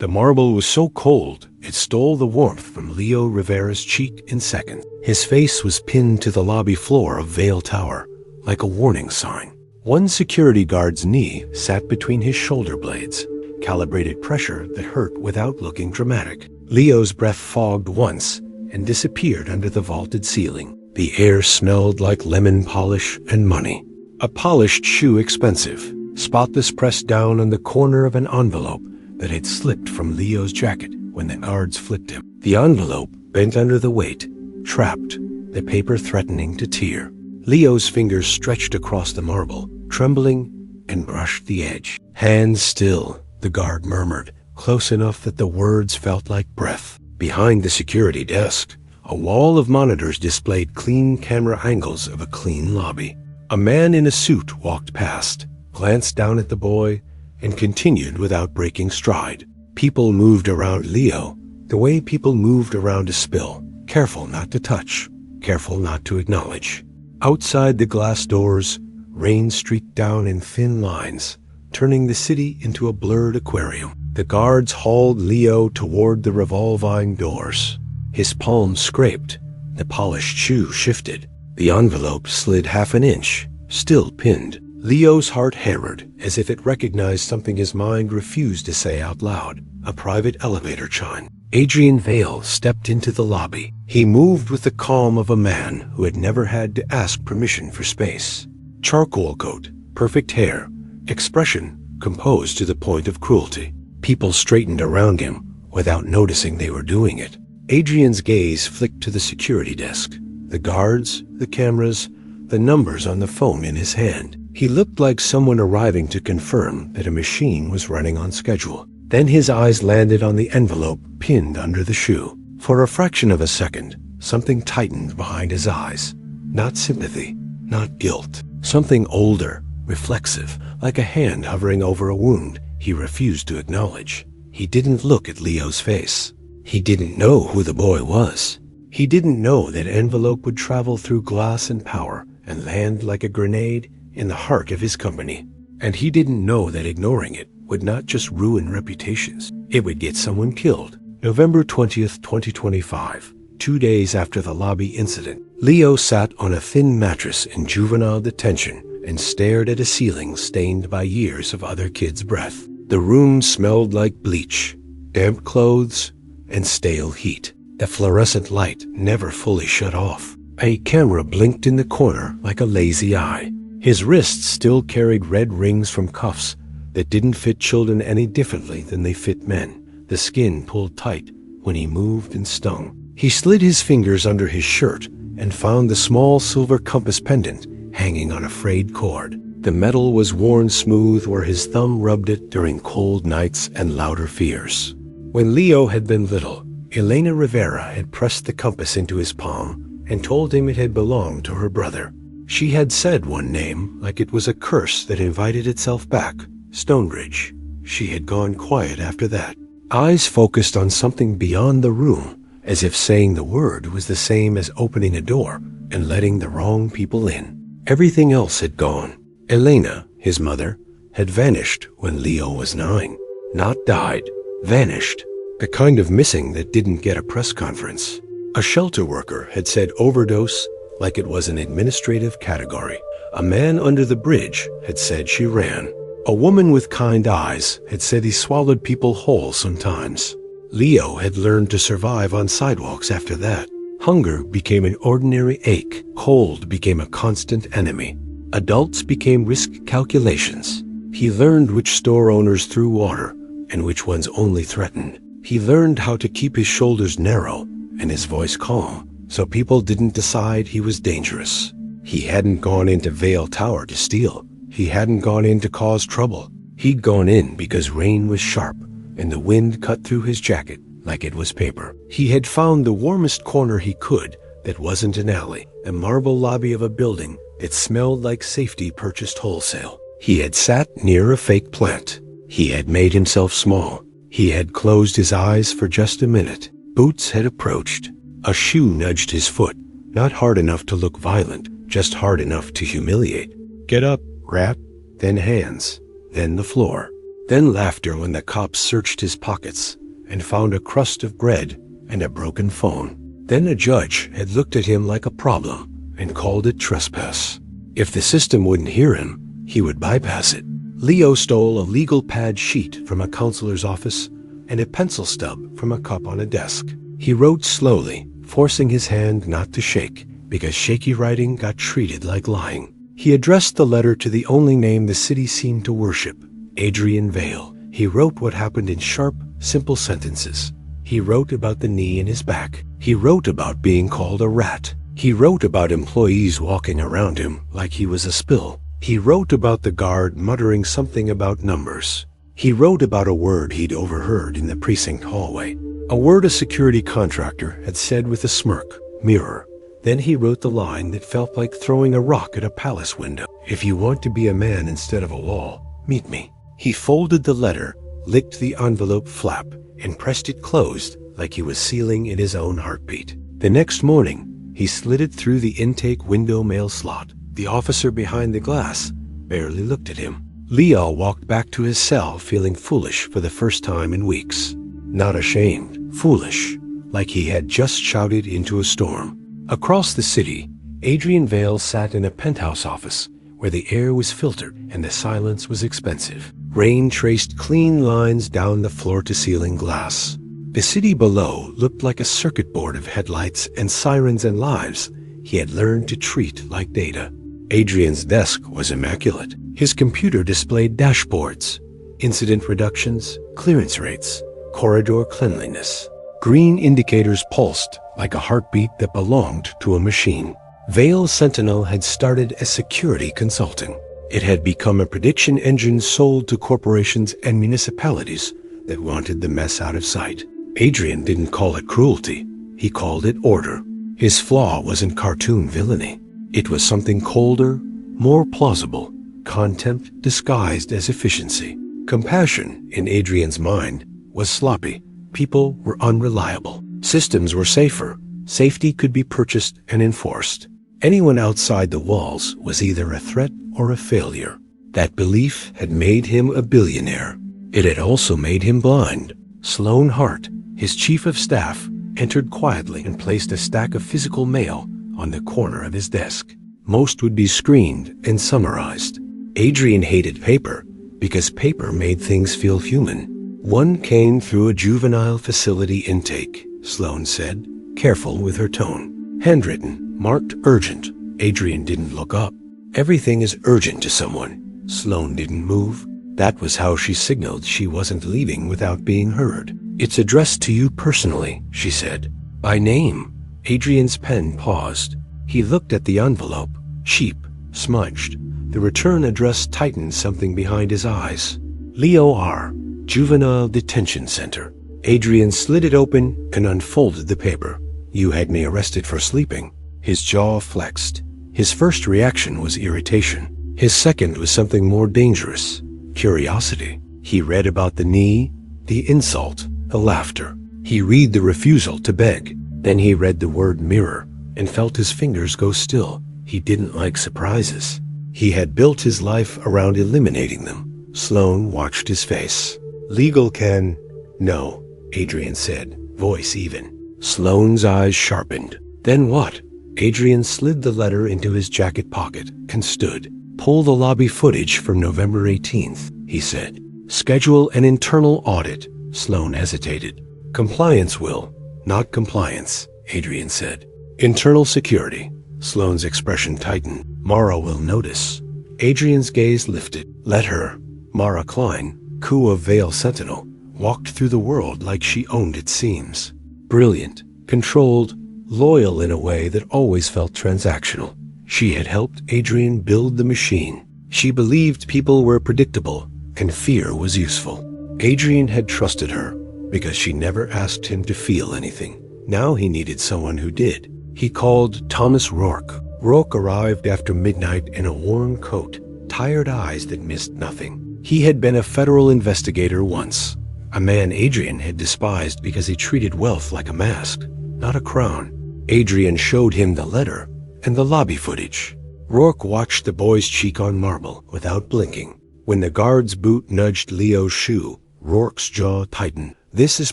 The marble was so cold, it stole the warmth from Leo Rivera's cheek in seconds. His face was pinned to the lobby floor of Vale Tower, like a warning sign. One security guard's knee sat between his shoulder blades, calibrated pressure that hurt without looking dramatic. Leo's breath fogged once and disappeared under the vaulted ceiling. The air smelled like lemon polish and money. A polished shoe expensive, spotless pressed down on the corner of an envelope that had slipped from Leo's jacket when the guards flicked him. The envelope bent under the weight, trapped, the paper threatening to tear. Leo's fingers stretched across the marble, trembling, and brushed the edge. "Hands still," the guard murmured, close enough that the words felt like breath. Behind the security desk, a wall of monitors displayed clean camera angles of a clean lobby. A man in a suit walked past, glanced down at the boy, and continued without breaking stride. People moved around Leo the way people moved around a spill, careful not to touch, careful not to acknowledge. Outside the glass doors, rain streaked down in thin lines, turning the city into a blurred aquarium. The guards hauled Leo toward the revolving doors. His palms scraped, the polished shoe shifted. The envelope slid half an inch, still pinned. Leo's heart hammered, as if it recognized something his mind refused to say out loud. A private elevator chime. Adrian Vale stepped into the lobby. He moved with the calm of a man who had never had to ask permission for space. Charcoal coat, perfect hair, expression composed to the point of cruelty. People straightened around him without noticing they were doing it. Adrian's gaze flicked to the security desk, the guards, the cameras, the numbers on the phone in his hand. He looked like someone arriving to confirm that a machine was running on schedule. Then his eyes landed on the envelope pinned under the shoe. For a fraction of a second, something tightened behind his eyes. Not sympathy, not guilt. Something older, reflexive, like a hand hovering over a wound he refused to acknowledge. He didn't look at Leo's face. He didn't know who the boy was. He didn't know that envelope would travel through glass and power and land like a grenade in the heart of his company. And he didn't know that ignoring it would not just ruin reputations, it would get someone killed. November 20th, 2025, 2 days after the lobby incident, Leo sat on a thin mattress in juvenile detention and stared at a ceiling stained by years of other kids' breath. The room smelled like bleach, damp clothes, and stale heat. The fluorescent light never fully shut off. A camera blinked in the corner like a lazy eye. His wrists still carried red rings from cuffs that didn't fit children any differently than they fit men. The skin pulled tight when he moved and stung. He slid his fingers under his shirt and found the small silver compass pendant hanging on a frayed cord. The metal was worn smooth where his thumb rubbed it during cold nights and louder fears. When Leo had been little, Elena Rivera had pressed the compass into his palm and told him it had belonged to her brother. She had said one name like it was a curse that invited itself back, Stonebridge. She had gone quiet after that, eyes focused on something beyond the room, as if saying the word was the same as opening a door and letting the wrong people in. Everything else had gone. Elena, his mother, had vanished when Leo was 9. Not died, vanished. The kind of missing that didn't get a press conference. A shelter worker had said overdose like it was an administrative category. A man under the bridge had said she ran. A woman with kind eyes had said he swallowed people whole sometimes. Leo had learned to survive on sidewalks after that. Hunger became an ordinary ache. Cold became a constant enemy. Adults became risk calculations. He learned which store owners threw water and which ones only threatened. He learned how to keep his shoulders narrow and his voice calm, so people didn't decide he was dangerous. He hadn't gone into Vale Tower to steal. He hadn't gone in to cause trouble. He'd gone in because rain was sharp and the wind cut through his jacket like it was paper. He had found the warmest corner he could that wasn't an alley, a marble lobby of a building that smelled like safety purchased wholesale. He had sat near a fake plant. He had made himself small. He had closed his eyes for just a minute. Boots had approached. A shoe nudged his foot, not hard enough to look violent, just hard enough to humiliate. Get up, rat. Then hands. Then the floor. Then laughter when the cops searched his pockets and found a crust of bread and a broken phone. Then a judge had looked at him like a problem and called it trespass. If the system wouldn't hear him, he would bypass it. Leo stole a legal pad sheet from a counselor's office and a pencil stub from a cup on a desk. He wrote slowly, forcing his hand not to shake, because shaky writing got treated like lying. He addressed the letter to the only name the city seemed to worship, Adrian Vale. He wrote what happened in sharp, simple sentences. He wrote about the knee in his back. He wrote about being called a rat. He wrote about employees walking around him like he was a spill. He wrote about the guard muttering something about numbers. He wrote about a word he'd overheard in the precinct hallway, a word a security contractor had said with a smirk, mirror. Then he wrote the line that felt like throwing a rock at a palace window. If you want to be a man instead of a wall, meet me. He folded the letter, licked the envelope flap, and pressed it closed like he was sealing in his own heartbeat. The next morning, he slid it through the intake window mail slot. The officer behind the glass barely looked at him. Leo walked back to his cell feeling foolish for the first time in weeks. Not ashamed, foolish, like he had just shouted into a storm. Across the city, Adrian Vale sat in a penthouse office where the air was filtered and the silence was expensive. Rain traced clean lines down the floor-to-ceiling glass. The city below looked like a circuit board of headlights and sirens and lives he had learned to treat like data. Adrian's desk was immaculate. His computer displayed dashboards, incident reductions, clearance rates, corridor cleanliness. Green indicators pulsed like a heartbeat that belonged to a machine. Vale Sentinel had started as security consulting. It had become a prediction engine sold to corporations and municipalities that wanted the mess out of sight. Adrian didn't call it cruelty. He called it order. His flaw wasn't cartoon villainy. It was something colder, more plausible, contempt disguised as efficiency. Compassion, in Adrian's mind, was sloppy. People were unreliable. Systems were safer. Safety could be purchased and enforced. Anyone outside the walls was either a threat or a failure. That belief had made him a billionaire. It had also made him blind. Sloan Hart, his chief of staff, entered quietly and placed a stack of physical mail on the corner of his desk. Most would be screened and summarized. Adrian hated paper because paper made things feel human. One came through a juvenile facility intake, Sloan said, careful with her tone. Handwritten, marked urgent. Adrian didn't look up. Everything is urgent to someone. Sloan didn't move. That was how she signaled she wasn't leaving without being heard. It's addressed to you personally, she said. By name. Adrian's pen paused. He looked at the envelope. Cheap, smudged. The return address tightened something behind his eyes. Leo R., Juvenile Detention Center. Adrian slid it open and unfolded the paper. You had me arrested for sleeping. His jaw flexed. His first reaction was irritation. His second was something more dangerous. Curiosity. He read about the knee, the insult, the laughter. He read the refusal to beg. Then he read the word mirror and felt his fingers go still. He didn't like surprises. He had built his life around eliminating them. Sloan watched his face. Legal can... No, Adrian said, voice even. Sloan's eyes sharpened. Then what? Adrian slid the letter into his jacket pocket and stood. Pull the lobby footage from November 18th, he said. Schedule an internal audit. Sloan hesitated. Compliance will, not compliance, Adrian said. Internal security. Sloan's expression tightened. Mara will notice. Adrian's gaze lifted. Let her. Mara Klein, coup of Vale Sentinel, walked through the world like she owned its seams. Brilliant, controlled, loyal in a way that always felt transactional. She had helped Adrian build the machine. She believed people were predictable and fear was useful. Adrian had trusted her because she never asked him to feel anything. Now he needed someone who did. He called Thomas Rourke. Rourke arrived after midnight in a worn coat, tired eyes that missed nothing. He had been a federal investigator once, a man Adrian had despised because he treated wealth like a mask, not a crown. Adrian showed him the letter and the lobby footage. Rourke watched the boy's cheek on marble without blinking. When the guard's boot nudged Leo's shoe, Rourke's jaw tightened. "This is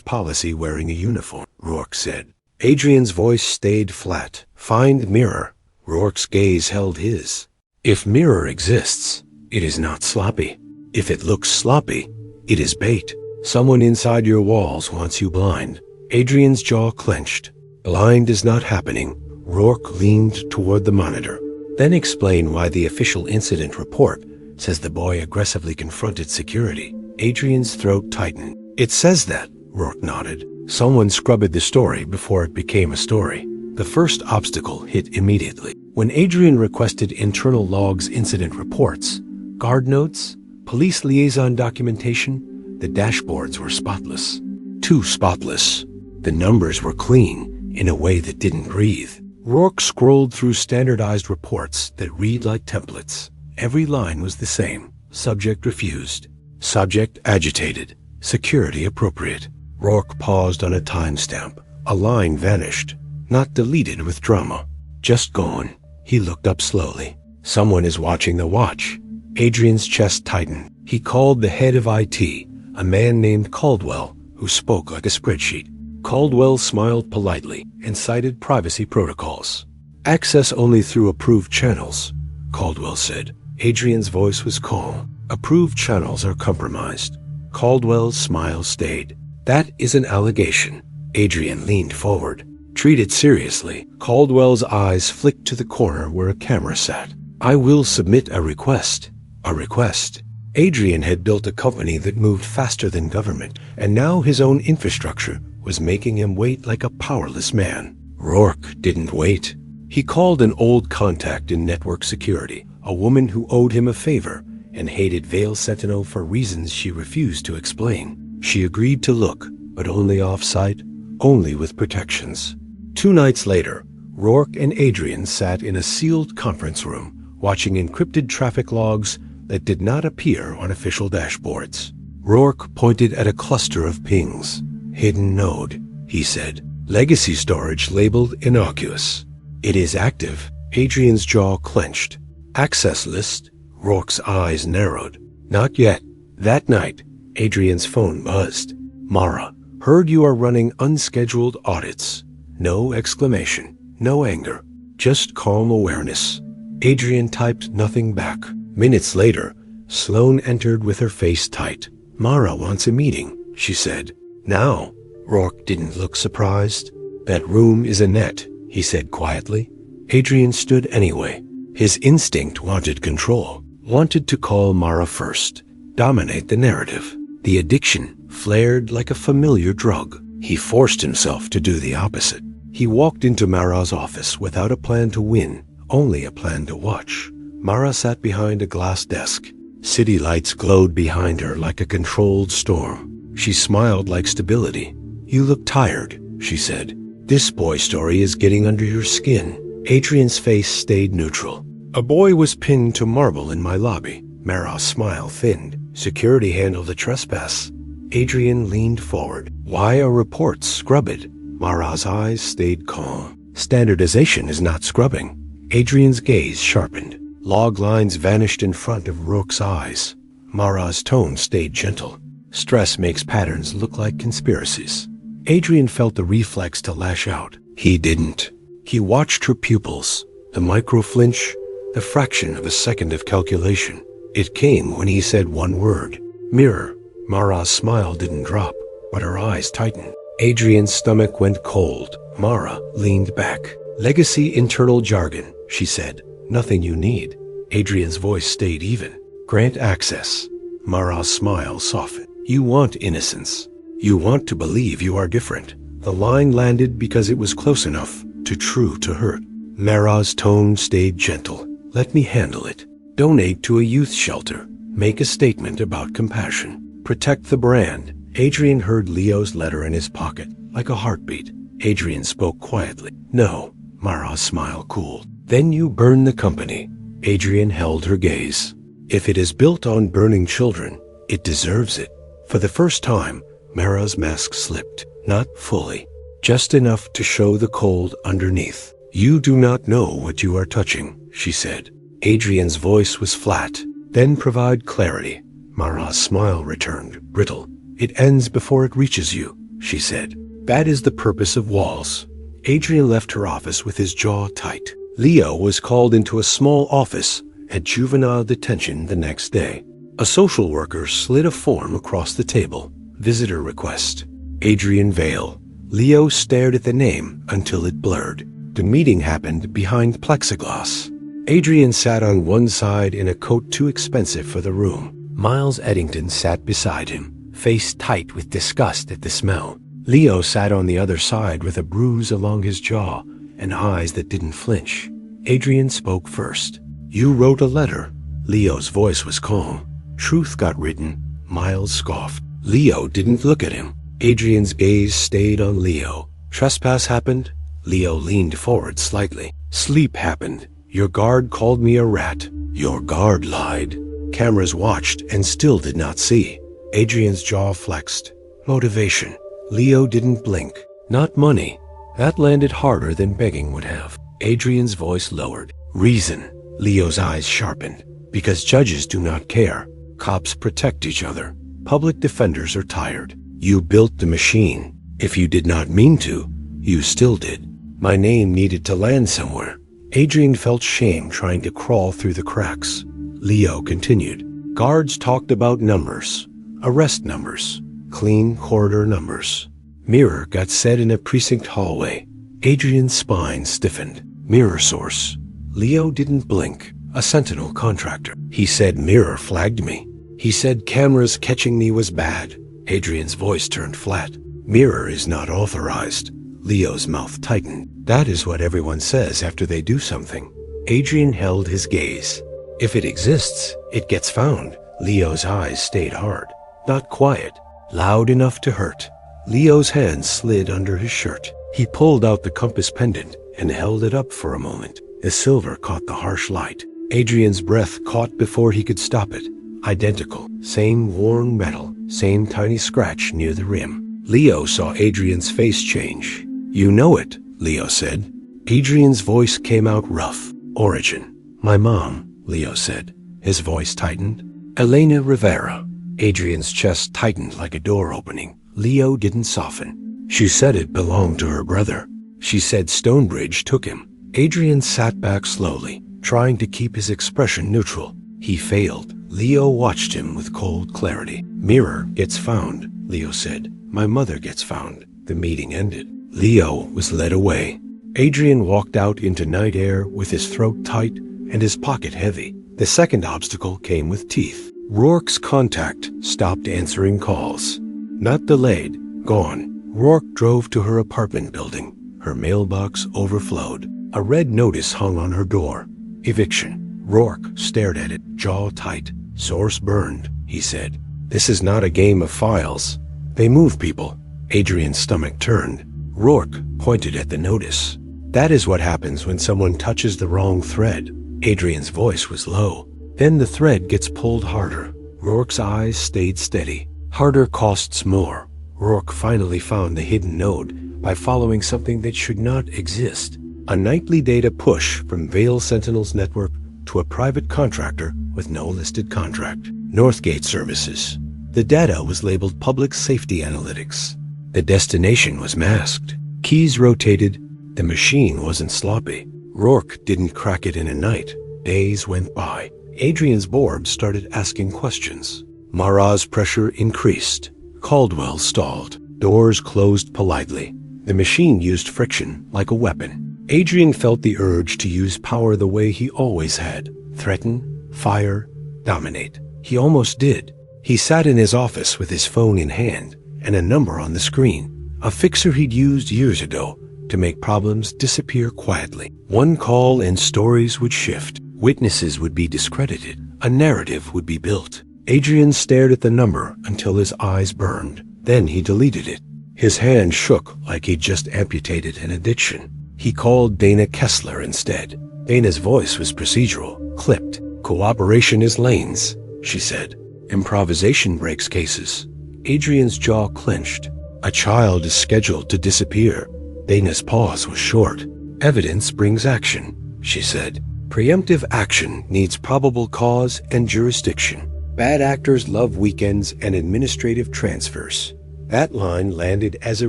policy wearing a uniform," Rourke said. Adrian's voice stayed flat. "Find Mirror." Rourke's gaze held his. "If Mirror exists, it is not sloppy. If it looks sloppy, it is bait. Someone inside your walls wants you blind." Adrian's jaw clenched. "Blind is not happening." Rourke leaned toward the monitor. "Then explain why the official incident report says the boy aggressively confronted security." Adrian's throat tightened. "It says that," Rourke nodded. "Someone scrubbed the story before it became a story. The first obstacle hit immediately. When Adrian requested internal logs, incident reports, guard notes, police liaison documentation, the dashboards were spotless. Too spotless. The numbers were clean in a way that didn't breathe." Rourke scrolled through standardized reports that read like templates. Every line was the same. Subject refused. Subject agitated. Security appropriate. Rourke paused on a timestamp. A line vanished. Not deleted with drama. Just gone. He looked up slowly. Someone is watching the watch. Adrian's chest tightened. He called the head of IT, a man named Caldwell, who spoke like a spreadsheet. Caldwell smiled politely and cited privacy protocols. "Access only through approved channels," Caldwell said. Adrian's voice was calm. "Approved channels are compromised." Caldwell's smile stayed. "That is an allegation." Adrian leaned forward. "Treat it seriously." Caldwell's eyes flicked to the corner where a camera sat. "I will submit a request." A request. Adrian had built a company that moved faster than government, and now his own infrastructure was making him wait like a powerless man. Rourke didn't wait. He called an old contact in network security, a woman who owed him a favor and hated Vale Sentinel for reasons she refused to explain. She agreed to look, but only off-site, only with protections. 2 nights later, Rourke and Adrian sat in a sealed conference room, watching encrypted traffic logs that did not appear on official dashboards. Rourke pointed at a cluster of pings. "Hidden node," he said. "Legacy storage labeled innocuous." "It is active." Adrian's jaw clenched. "Access list." Rourke's eyes narrowed. "Not yet." That night, Adrian's phone buzzed. "Mara, heard you are running unscheduled audits." No exclamation, no anger, just calm awareness. Adrian typed nothing back. Minutes later, Sloane entered with her face tight. "Mara wants a meeting," she said. "Now?" Rourke didn't look surprised. "That room is a net," he said quietly. Adrian stood anyway. His instinct wanted control, wanted to call Mara first, dominate the narrative. The addiction flared like a familiar drug. He forced himself to do the opposite. He walked into Mara's office without a plan to win, only a plan to watch. Mara sat behind a glass desk. City lights glowed behind her like a controlled storm. She smiled like stability. "You look tired," she said. "This boy story is getting under your skin." Adrian's face stayed neutral. "A boy was pinned to marble in my lobby." Mara's smile thinned. "Security handled the trespass." Adrian leaned forward. "Why are reports scrubbed?" Mara's eyes stayed calm. "Standardization is not scrubbing." Adrian's gaze sharpened. Log lines vanished in front of Rourke's eyes. Mara's tone stayed gentle. "Stress makes patterns look like conspiracies." Adrian felt the reflex to lash out. He didn't. He watched her pupils, the micro-flinch, the fraction of a second of calculation. It came when he said one word, "Mirror." Mara's smile didn't drop, but her eyes tightened. Adrian's stomach went cold. Mara leaned back. "Legacy internal jargon," she said. "Nothing you need." Adrian's voice stayed even. "Grant access." Mara's smile softened. "You want innocence. You want to believe you are different." The line landed because it was close enough to true to hurt. Mara's tone stayed gentle. "Let me handle it. Donate to a youth shelter. Make a statement about compassion. Protect the brand." Adrian heard Leo's letter in his pocket, like a heartbeat. Adrian spoke quietly. "No." Mara's smile cooled. "Then you burn the company." Adrian held her gaze. "If it is built on burning children, it deserves it." For the first time, Mara's mask slipped. Not fully, just enough to show the cold underneath. "You do not know what you are touching," she said. Adrian's voice was flat. Then provide clarity. Mara's smile returned, brittle. It ends before it reaches you, she said. That is the purpose of walls. Adrian left her office with his jaw tight. Leo was called into a small office at juvenile detention the next day. A social worker slid a form across the table. Visitor request. Adrian Vale. Leo stared at the name until it blurred. The meeting happened behind plexiglass. Adrian sat on one side in a coat too expensive for the room. Miles Eddington sat beside him, face tight with disgust at the smell. Leo sat on the other side with a bruise along his jaw and eyes that didn't flinch. Adrian spoke first. You wrote a letter. Leo's voice was calm. Truth got written. Miles scoffed. Leo didn't look at him. Adrian's gaze stayed on Leo. Trespass happened. Leo leaned forward slightly. Sleep happened. Your guard called me a rat. Your guard lied. Cameras watched and still did not see. Adrian's jaw flexed. Motivation. Leo didn't blink. Not money. That landed harder than begging would have. Adrian's voice lowered. Reason. Leo's eyes sharpened. Because judges do not care. Cops protect each other. Public defenders are tired. You built the machine. If you did not mean to, you still did. My name needed to land somewhere. Adrian felt shame trying to crawl through the cracks. Leo continued. Guards talked about numbers. Arrest numbers. Clean corridor numbers. Mirror got said in a precinct hallway. Adrian's spine stiffened. Mirror source. Leo didn't blink. A Sentinel contractor. He said mirror flagged me. He said cameras catching me was bad. Adrian's voice turned flat. Mirror is not authorized. Leo's mouth tightened. That is what everyone says after they do something. Adrian held his gaze. If it exists, it gets found. Leo's eyes stayed hard. Not quiet. Loud enough to hurt. Leo's hand slid under his shirt. He pulled out the compass pendant and held it up for a moment. The silver caught the harsh light. Adrian's breath caught before he could stop it. Identical. Same worn metal. Same tiny scratch near the rim. Leo saw Adrian's face change. You know it, Leo said. Adrian's voice came out rough. Origin. My mom, Leo said. His voice tightened. Elena Rivera. Adrian's chest tightened like a door opening. Leo didn't soften. She said it belonged to her brother. She said Stonebridge took him. Adrian sat back slowly, trying to keep his expression neutral. He failed. Leo watched him with cold clarity. Mirror gets found, Leo said. My mother gets found. The meeting ended. Leo was led away. Adrian walked out into night air with his throat tight and his pocket heavy. The second obstacle came with teeth. Rourke's contact stopped answering calls. Not delayed, gone. Rourke drove to her apartment building. Her mailbox overflowed. A red notice hung on her door. Eviction. Rourke stared at it, jaw tight. Source burned, he said. This is not a game of files. They move people. Adrian's stomach turned. Rourke pointed at the notice. That is what happens when someone touches the wrong thread. Adrian's voice was low. Then the thread gets pulled harder. Rourke's eyes stayed steady. Harder costs more. Rourke finally found the hidden node by following something that should not exist. A nightly data push from Vale Sentinel's network to a private contractor with no listed contract. Northgate Services. The data was labeled Public Safety Analytics. The destination was masked. Keys rotated. The machine wasn't sloppy. Rourke didn't crack it in a night. Days went by. Adrian's board started asking questions. Mara's pressure increased. Caldwell stalled. Doors closed politely. The machine used friction like a weapon. Adrian felt the urge to use power the way he always had. Threaten, fire, dominate. He almost did. He sat in his office with his phone in hand and a number on the screen. A fixer he'd used years ago to make problems disappear quietly. One call and stories would shift. Witnesses would be discredited. A narrative would be built. Adrian stared at the number until his eyes burned. Then he deleted it. His hand shook like he'd just amputated an addiction. He called Dana Kessler instead. Dana's voice was procedural, clipped. Cooperation is lanes, she said. Improvisation breaks cases. Adrian's jaw clenched. A child is scheduled to disappear. Dana's pause was short. Evidence brings action, she said. Preemptive action needs probable cause and jurisdiction. Bad actors love weekends and administrative transfers. That line landed as a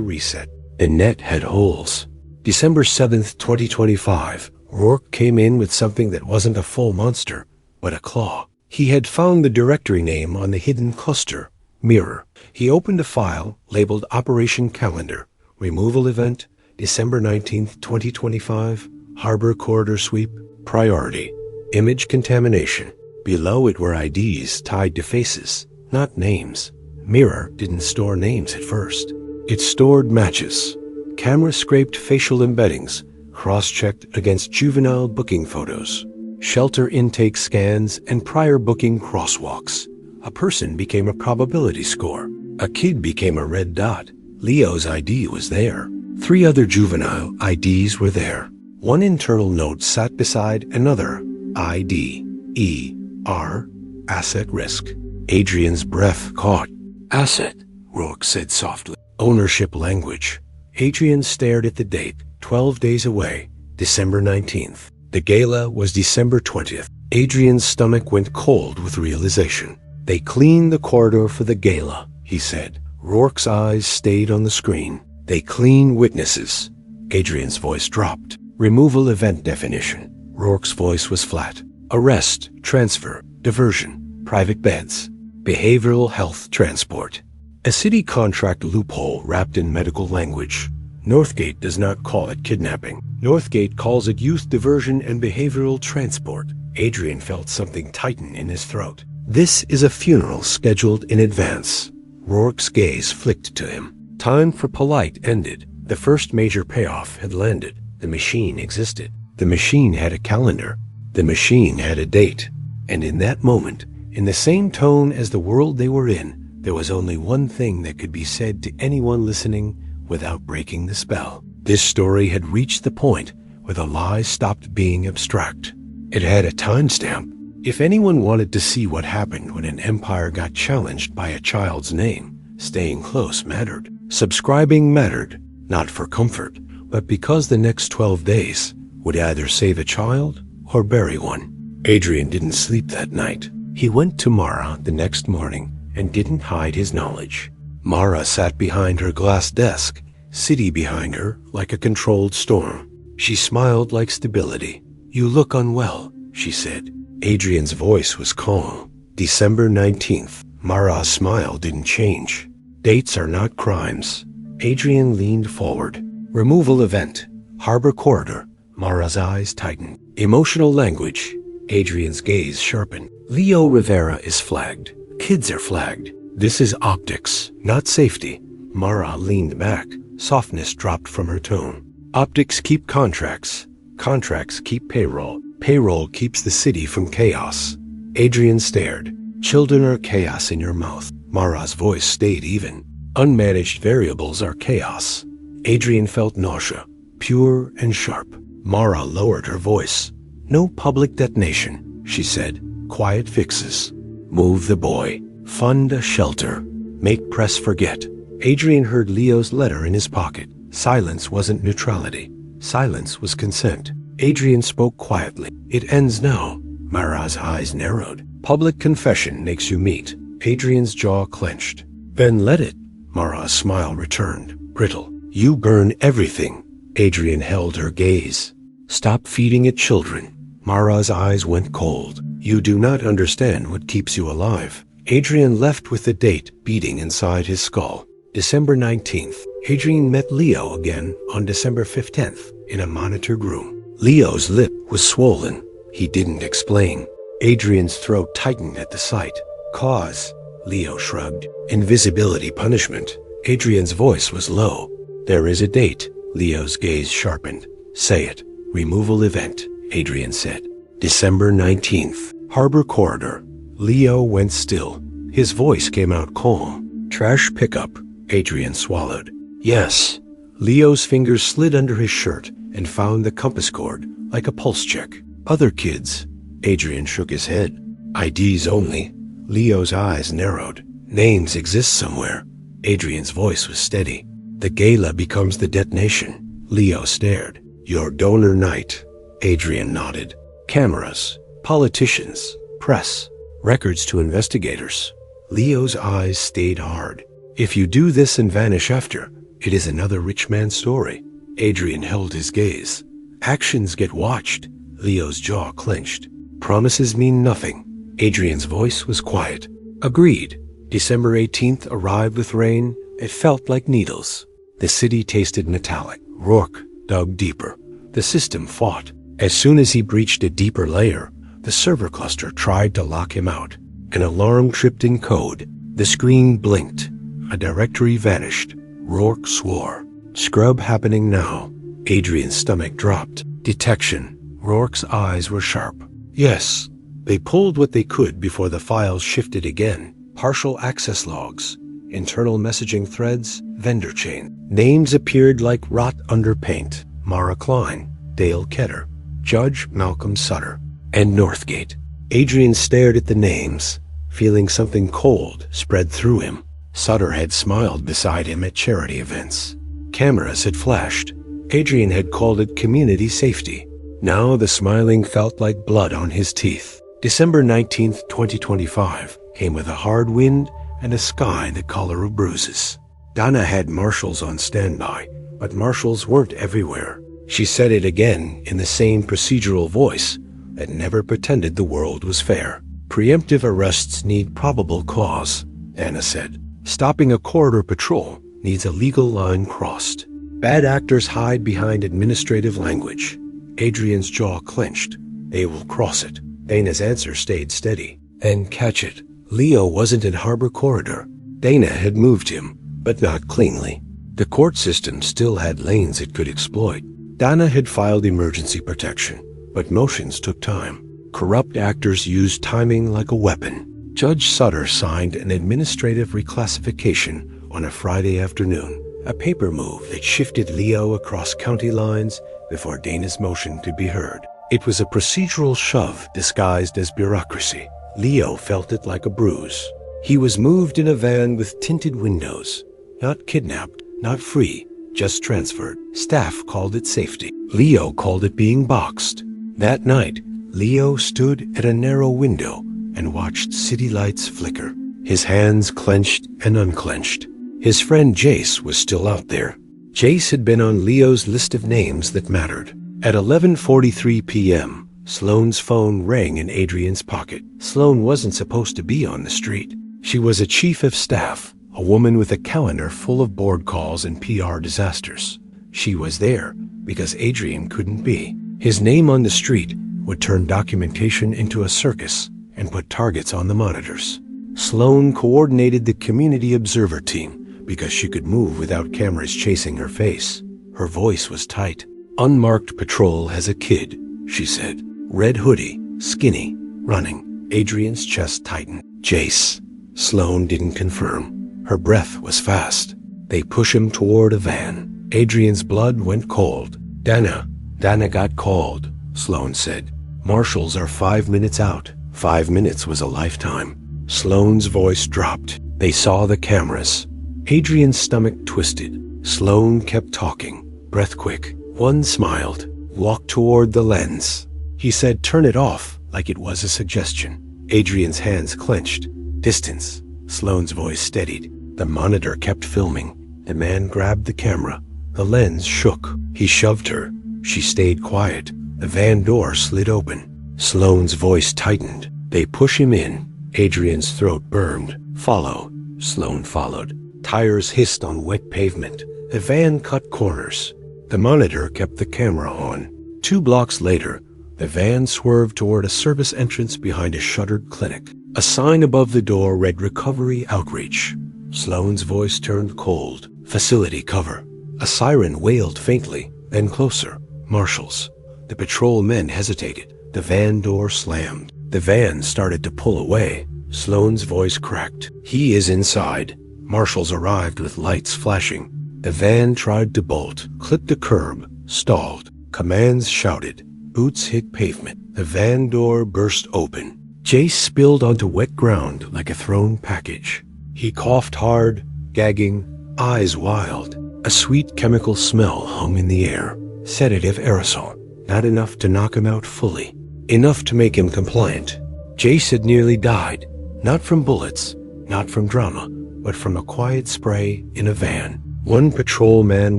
reset. The net had holes. December 7th, 2025, Rourke came in with something that wasn't a full monster, but a claw. He had found the directory name on the hidden cluster, Mirror. He opened a file labeled Operation Calendar, Removal Event, December 19th, 2025, Harbor Corridor Sweep, Priority, Image Contamination. Below it were IDs tied to faces, not names. Mirror didn't store names at first. It stored matches. Camera scraped facial embeddings, cross-checked against juvenile booking photos, shelter intake scans, and prior booking crosswalks. A person became a probability score. A kid became a red dot. Leo's ID was there. 3 other juvenile IDs were there. One internal note sat beside another ID, E-R, asset risk. Adrian's breath caught. Asset, Rourke said softly. Ownership language. Adrian stared at the date, 12 days away, December 19th. The gala was December 20th. Adrian's stomach went cold with realization. They cleaned the corridor for the gala, he said. Rourke's eyes stayed on the screen. They clean witnesses. Adrian's voice dropped. Removal event definition. Rourke's voice was flat. Arrest, transfer, diversion, private beds, behavioral health transport. A city contract loophole wrapped in medical language. Northgate does not call it kidnapping. Northgate calls it youth diversion and behavioral transport. Adrian felt something tighten in his throat. This is a funeral scheduled in advance. Rourke's gaze flicked to him. Time for polite ended. The first major payoff had landed. The machine existed. The machine had a calendar. The machine had a date. And in that moment, in the same tone as the world they were in, there was only one thing that could be said to anyone listening without breaking the spell. This story had reached the point where the lie stopped being abstract. It had a timestamp. If anyone wanted to see what happened when an empire got challenged by a child's name, staying close mattered. Subscribing mattered, not for comfort, but because the next 12 days would either save a child or bury one. Adrian didn't sleep that night. He went to Mara the next morning and didn't hide his knowledge. Mara sat behind her glass desk, city behind her like a controlled storm. She smiled like stability. "You look unwell," she said. Adrian's voice was calm. December 19th. Mara's smile didn't change. Dates are not crimes. Adrian leaned forward. Removal event. Harbor corridor. Mara's eyes tightened. Emotional language. Adrian's gaze sharpened. Leo Rivera is flagged. Kids are flagged. This is optics, not safety. Mara leaned back. Softness dropped from her tone. Optics keep contracts. Contracts keep payroll. Payroll keeps the city from chaos. Adrian stared. Children are chaos in your mouth. Mara's voice stayed even. Unmanaged variables are chaos. Adrian felt nausea, pure and sharp. Mara lowered her voice. No public detonation, she said. Quiet fixes. Move the boy. Fund a shelter. Make press forget. Adrian heard Leo's letter in his pocket. Silence wasn't neutrality. Silence was consent. Adrian spoke quietly. It ends now. Mara's eyes narrowed. Public confession makes you meet. Adrian's jaw clenched. Then let it. Mara's smile returned, brittle. You burn everything. Adrian held her gaze. Stop feeding it children. Mara's eyes went cold. You do not understand what keeps you alive. Adrian left with the date beating inside his skull. December 19th. Adrian met Leo again on December 15th in a monitored room. Leo's lip was swollen. He didn't explain. Adrian's throat tightened at the sight. Cause, Leo shrugged. Invisibility punishment. Adrian's voice was low. There is a date. Leo's gaze sharpened. Say it. Removal event, Adrian said. December 19th. Harbor corridor. Leo went still. His voice came out calm. Trash pickup. Adrian swallowed. Yes. Leo's fingers slid under his shirt and found the compass cord like a pulse check. Other kids. Adrian shook his head. IDs only. Leo's eyes narrowed. Names exist somewhere. Adrian's voice was steady. The gala becomes the detonation. Leo stared. Your donor night. Adrian nodded. Cameras, politicians, press, records to investigators. Leo's eyes stayed hard. If you do this and vanish after, it is another rich man's story. Adrian held his gaze. Actions get watched. Leo's jaw clenched. Promises mean nothing. Adrian's voice was quiet. Agreed. December 18th arrived with rain. It felt like needles. The city tasted metallic. Rourke dug deeper. The system fought. As soon as he breached a deeper layer, the server cluster tried to lock him out. An alarm tripped in code. The screen blinked. A directory vanished. Rourke swore. Scrub happening now. Adrian's stomach dropped. Detection. Rourke's eyes were sharp. Yes, they pulled what they could before the files shifted again. Partial access logs, internal messaging threads, vendor chain. Names appeared like rot under paint. Mara Klein, Dale Ketter, Judge Malcolm Sutter, and Northgate. Adrian stared at the names, feeling something cold spread through him. Sutter had smiled beside him at charity events. Cameras had flashed. Adrian had called it community safety. Now the smiling felt like blood on his teeth. December 19th, 2025 came with a hard wind and a sky the color of bruises. Donna had marshals on standby, but marshals weren't everywhere. She said it again in the same procedural voice that never pretended the world was fair. Preemptive arrests need probable cause, Anna said. Stopping a corridor patrol needs a legal line crossed. Bad actors hide behind administrative language. Adrian's jaw clenched. They will cross it. Dana's answer stayed steady. And catch it. Leo wasn't in Harbor Corridor. Dana had moved him, but not cleanly. The court system still had lanes it could exploit. Dana had filed emergency protection, but motions took time. Corrupt actors used timing like a weapon. Judge Sutter signed an administrative reclassification on a Friday afternoon, a paper move that shifted Leo across county lines before Dana's motion could be heard. It was a procedural shove disguised as bureaucracy. Leo felt it like a bruise. He was moved in a van with tinted windows. Not kidnapped, not free, just transferred. Staff called it safety. Leo called it being boxed. That night, Leo stood at a narrow window and watched city lights flicker. His hands clenched and unclenched. His friend Jace was still out there. Jace had been on Leo's list of names that mattered. At 11:43 p.m., Sloane's phone rang in Adrian's pocket. Sloane wasn't supposed to be on the street. She was a chief of staff, a woman with a calendar full of board calls and PR disasters. She was there because Adrian couldn't be. His name on the street would turn documentation into a circus and put targets on the monitors. Sloane coordinated the community observer team because she could move without cameras chasing her face. Her voice was tight. Unmarked patrol has a kid, she said. Red hoodie, skinny, running. Adrian's chest tightened. Jace. Sloane didn't confirm. Her breath was fast. They push him toward a van. Adrian's blood went cold. Dana got called, Sloane said. Marshals are 5 minutes out. 5 minutes was a lifetime. Sloane's voice dropped. They saw the cameras. Adrian's stomach twisted. Sloane kept talking, breath quick. One smiled, walked toward the lens. He said, "Turn it off," like it was a suggestion. Adrian's hands clenched. Distance. Sloane's voice steadied. The monitor kept filming. The man grabbed the camera. The lens shook. He shoved her. She stayed quiet. The van door slid open. Sloane's voice tightened. They push him in. Adrian's throat burned. Follow. Sloane followed. Tires hissed on wet pavement. The van cut corners. The monitor kept the camera on. 2 blocks later, the van swerved toward a service entrance behind a shuttered clinic. A sign above the door read Recovery Outreach. Sloane's voice turned cold. Facility cover. A siren wailed faintly, then closer. Marshals. The patrol men hesitated. The van door slammed. The van started to pull away. Sloane's voice cracked. He is inside. Marshals arrived with lights flashing. The van tried to bolt, clipped a curb, stalled. Commands shouted. Boots hit pavement. The van door burst open. Jace spilled onto wet ground like a thrown package. He coughed hard, gagging, eyes wild. A sweet chemical smell hung in the air. Sedative aerosol. Not enough to knock him out fully. enough to make him compliant. Jace had nearly died, not from bullets, not from drama, but from a quiet spray in a van. One patrolman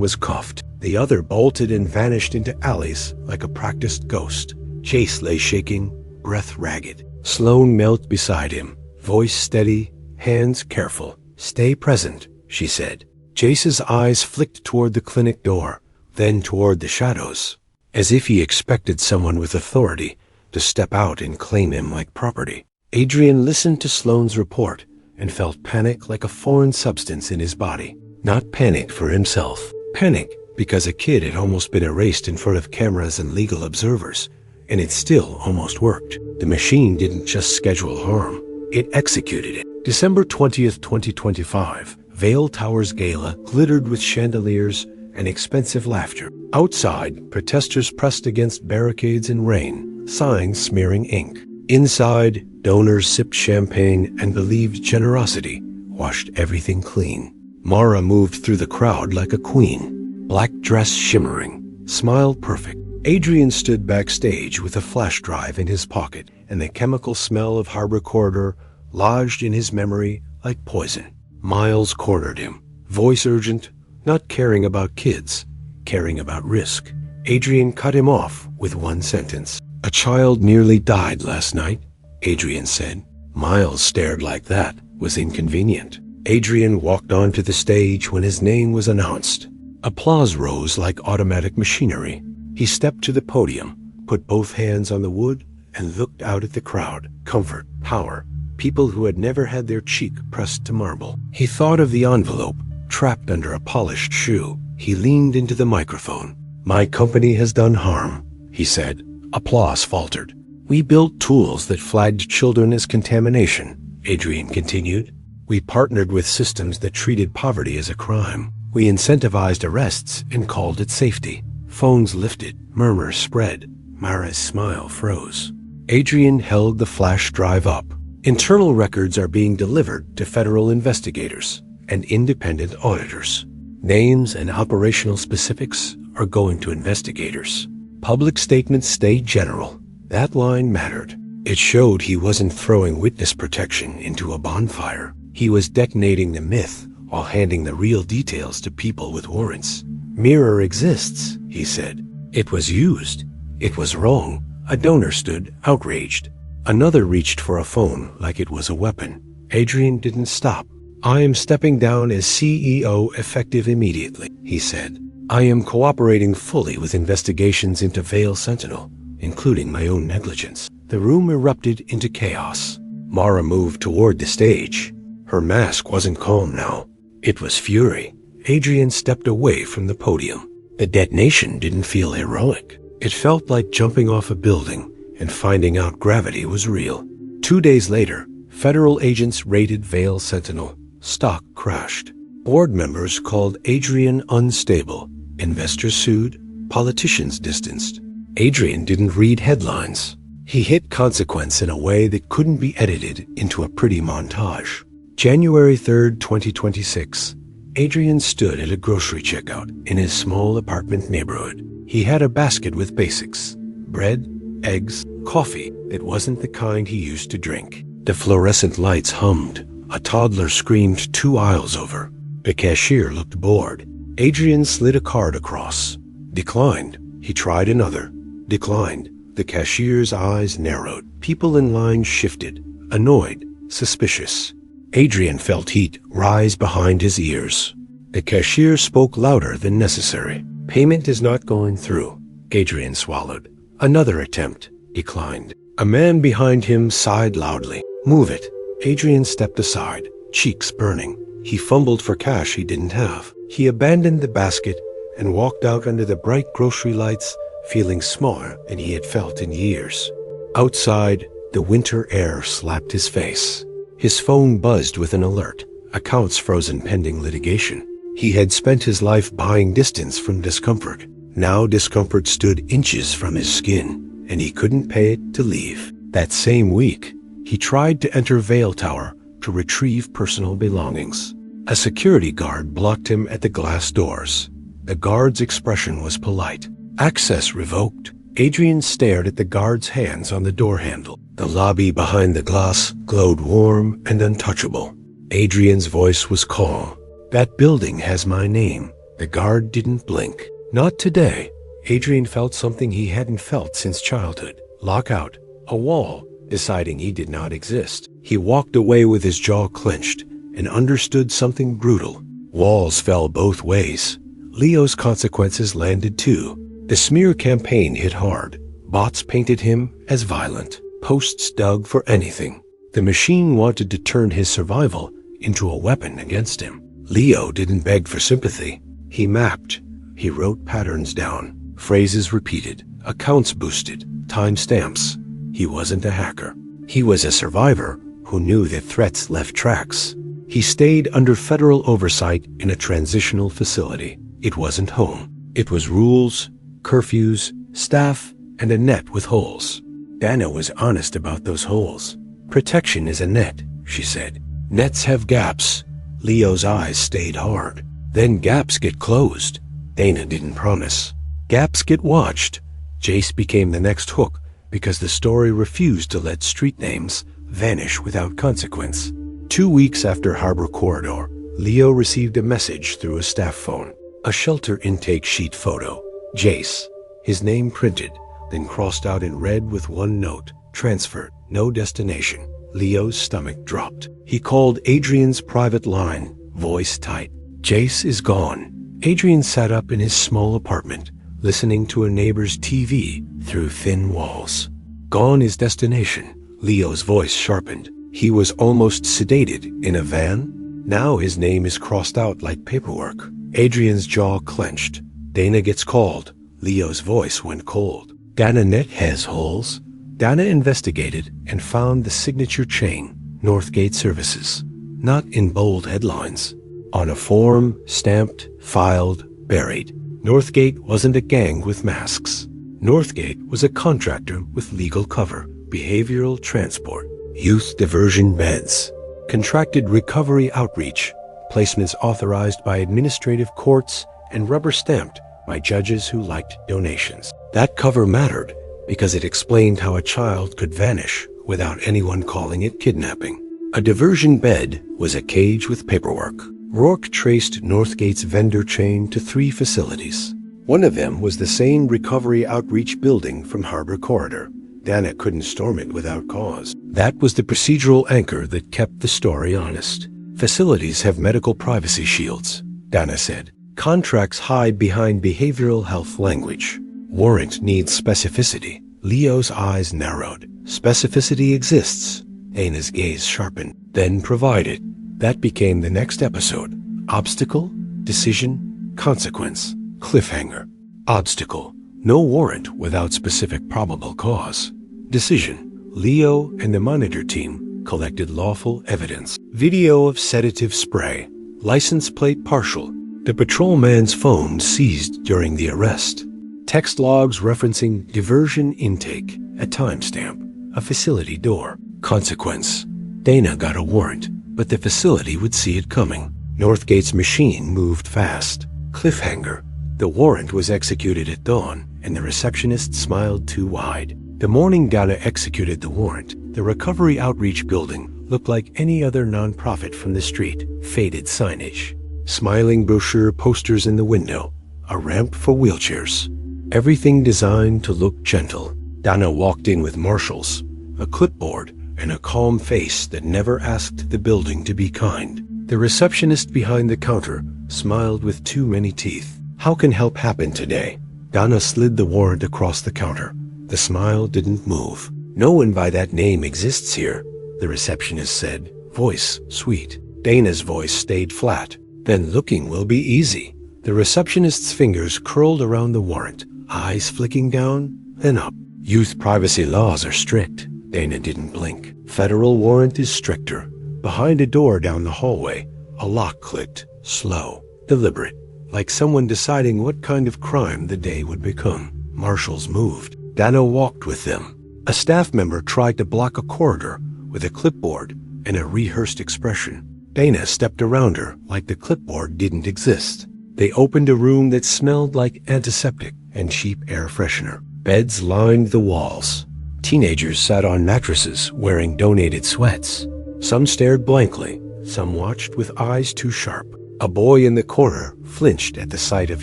was cuffed. The other bolted and vanished into alleys like a practiced ghost. Jace lay shaking, breath ragged. Sloane knelt beside him, voice steady, hands careful. "Stay present," she said. Jace's eyes flicked toward the clinic door, then toward the shadows, as if he expected someone with authority to step out and claim him like property. Adrian listened to Sloane's report and felt panic like a foreign substance in his body. Not panic for himself. Panic because a kid had almost been erased in front of cameras and legal observers, and it still almost worked. The machine didn't just schedule harm, it executed it. December 20th, 2025, Vale Tower's gala glittered with chandeliers and expensive laughter. Outside, protesters pressed against barricades in rain, signs smearing ink. Inside, donors sipped champagne and believed generosity washed everything clean. Mara moved through the crowd like a queen, black dress shimmering, smile perfect. Adrian stood backstage with a flash drive in his pocket, and the chemical smell of Harbor Corridor lodged in his memory like poison. Miles cornered him, voice urgent, not caring about kids, caring about risk. Adrian cut him off with one sentence. "A child nearly died last night," Adrian said. Miles stared like that was inconvenient. Adrian walked onto the stage when his name was announced. Applause rose like automatic machinery. He stepped to the podium, put both hands on the wood, and looked out at the crowd. Comfort, power, people who had never had their cheek pressed to marble. He thought of the envelope, trapped under a polished shoe. He leaned into the microphone. "My company has done harm," he said. Applause faltered. "We built tools that flagged children as contamination," Adrian continued. "We partnered with systems that treated poverty as a crime. We incentivized arrests and called it safety." Phones lifted, murmurs spread. Mara's smile froze. Adrian held the flash drive up. "Internal records are being delivered to federal investigators and independent auditors. Names and operational specifics are going to investigators. Public statements stay general." That line mattered. It showed he wasn't throwing witness protection into a bonfire. He was detonating the myth while handing the real details to people with warrants. "Mirror exists," he said. "It was used. It was wrong." A donor stood, outraged. Another reached for a phone like it was a weapon. Adrian didn't stop. "I am stepping down as CEO effective immediately," he said. "I am cooperating fully with investigations into Vale Sentinel, including my own negligence." The room erupted into chaos. Mara moved toward the stage. Her mask wasn't calm now. It was fury. Adrian stepped away from the podium. The detonation didn't feel heroic. It felt like jumping off a building and finding out gravity was real. 2 days later, federal agents raided Vale Sentinel. Stock crashed. Board members called Adrian unstable. Investors sued. Politicians distanced. Adrian didn't read headlines. He hit consequence in a way that couldn't be edited into a pretty montage. January 3rd, 2026. Adrian stood at a grocery checkout in his small apartment neighborhood. He had a basket with basics: bread, eggs, coffee. It wasn't the kind he used to drink. The fluorescent lights hummed. A toddler screamed 2 aisles over. The cashier looked bored. Adrian slid a card across. Declined. He tried another. Declined. The cashier's eyes narrowed. People in line shifted, annoyed, suspicious. Adrian felt heat rise behind his ears. The cashier spoke louder than necessary. "Payment is not going through." Adrian swallowed. Another attempt. Declined. A man behind him sighed loudly. "Move it." Adrian stepped aside, cheeks burning. He fumbled for cash he didn't have. He abandoned the basket and walked out under the bright grocery lights, feeling smaller than he had felt in years. Outside, the winter air slapped his face. His phone buzzed with an alert. Accounts frozen pending litigation. He had spent his life buying distance from discomfort. Now discomfort stood inches from his skin, and he couldn't pay it to leave. That same week, he tried to enter Vale Tower to retrieve personal belongings. A security guard blocked him at the glass doors. The guard's expression was polite. "Access revoked." Adrian stared at the guard's hands on the door handle. The lobby behind the glass glowed warm and untouchable. Adrian's voice was calm. "That building has my name." The guard didn't blink. Not today. Adrian felt something he hadn't felt since childhood. Lockout. A wall, deciding he did not exist. He walked away with his jaw clenched and understood something brutal. Walls fell both ways. Leo's consequences landed too. The smear campaign hit hard. Bots painted him as violent. Posts dug for anything. The machine wanted to turn his survival into a weapon against him. Leo didn't beg for sympathy. He mapped. He wrote patterns down. Phrases repeated. Accounts boosted. Timestamps. He wasn't a hacker. He was a survivor who knew that threats left tracks. He stayed under federal oversight in a transitional facility. It wasn't home. It was rules, curfews, staff, and a net with holes. Dana was honest about those holes. "Protection is a net," she said. "Nets have gaps." Leo's eyes stayed hard. "Then gaps get closed." Dana didn't promise. "Gaps get watched." Jace became the next hook because the story refused to let street names vanish without consequence. 2 weeks after Harbor Corridor, Leo received a message through a staff phone. A shelter intake sheet photo. Jace. His name printed, then crossed out in red with one note. Transfer. No destination. Leo's stomach dropped. He called Adrian's private line, voice tight. "Jace is gone." Adrian sat up in his small apartment, listening to a neighbor's TV through thin walls. "Gone is destination." Leo's voice sharpened. He was almost sedated in a van. Now his name is crossed out like paperwork. Adrian's jaw clenched. Dana gets called. Leo's voice went cold. "Dana net has holes." Dana investigated and found the signature chain, Northgate Services. Not in bold headlines. On a form, stamped, filed, buried. Northgate wasn't a gang with masks. Northgate was a contractor with legal cover, behavioral transport, youth diversion beds, contracted recovery outreach, placements authorized by administrative courts and rubber-stamped by judges who liked donations. That cover mattered because it explained how a child could vanish without anyone calling it kidnapping. A diversion bed was a cage with paperwork. Rourke traced Northgate's vendor chain to 3 facilities. One of them was the same recovery outreach building from Harbor Corridor. Dana couldn't storm it without cause. That was the procedural anchor that kept the story honest. "Facilities have medical privacy shields," Dana said. "Contracts hide behind behavioral health language. Warrant needs specificity." Leo's eyes narrowed. "Specificity exists." Dana's gaze sharpened. "Then provide it." That became the next episode. Obstacle, decision, consequence, cliffhanger. Obstacle. No warrant without specific probable cause. Decision. Leo and the monitor team collected lawful evidence. Video of sedative spray. License plate partial. The patrolman's phone seized during the arrest. Text logs referencing diversion intake, a timestamp, a facility door. Consequence. Dana got a warrant, but the facility would see it coming. Northgate's machine moved fast. Cliffhanger. The warrant was executed at dawn, and the receptionist smiled too wide. The morning Dana executed the warrant, the recovery outreach building looked like any other nonprofit from the street. Faded signage. Smiling brochure posters in the window. A ramp for wheelchairs. Everything designed to look gentle. Dana walked in with marshals, a clipboard, and a calm face that never asked the building to be kind. The receptionist behind the counter smiled with too many teeth. "How can help happen today?" Dana slid the warrant across the counter. The smile didn't move. "No one by that name exists here," the receptionist said, voice sweet. Dana's voice stayed flat. "Then looking will be easy." The receptionist's fingers curled around the warrant, eyes flicking down, then up. "Youth privacy laws are strict." Dana didn't blink. "Federal warrant is stricter." Behind a door down the hallway, a lock clicked, slow, deliberate, like someone deciding what kind of crime the day would become. Marshals moved. Dana walked with them. A staff member tried to block a corridor with a clipboard and a rehearsed expression. Dana stepped around her like the clipboard didn't exist. They opened a room that smelled like antiseptic and cheap air freshener. Beds lined the walls. Teenagers sat on mattresses wearing donated sweats. Some stared blankly, some watched with eyes too sharp. A boy in the corner flinched at the sight of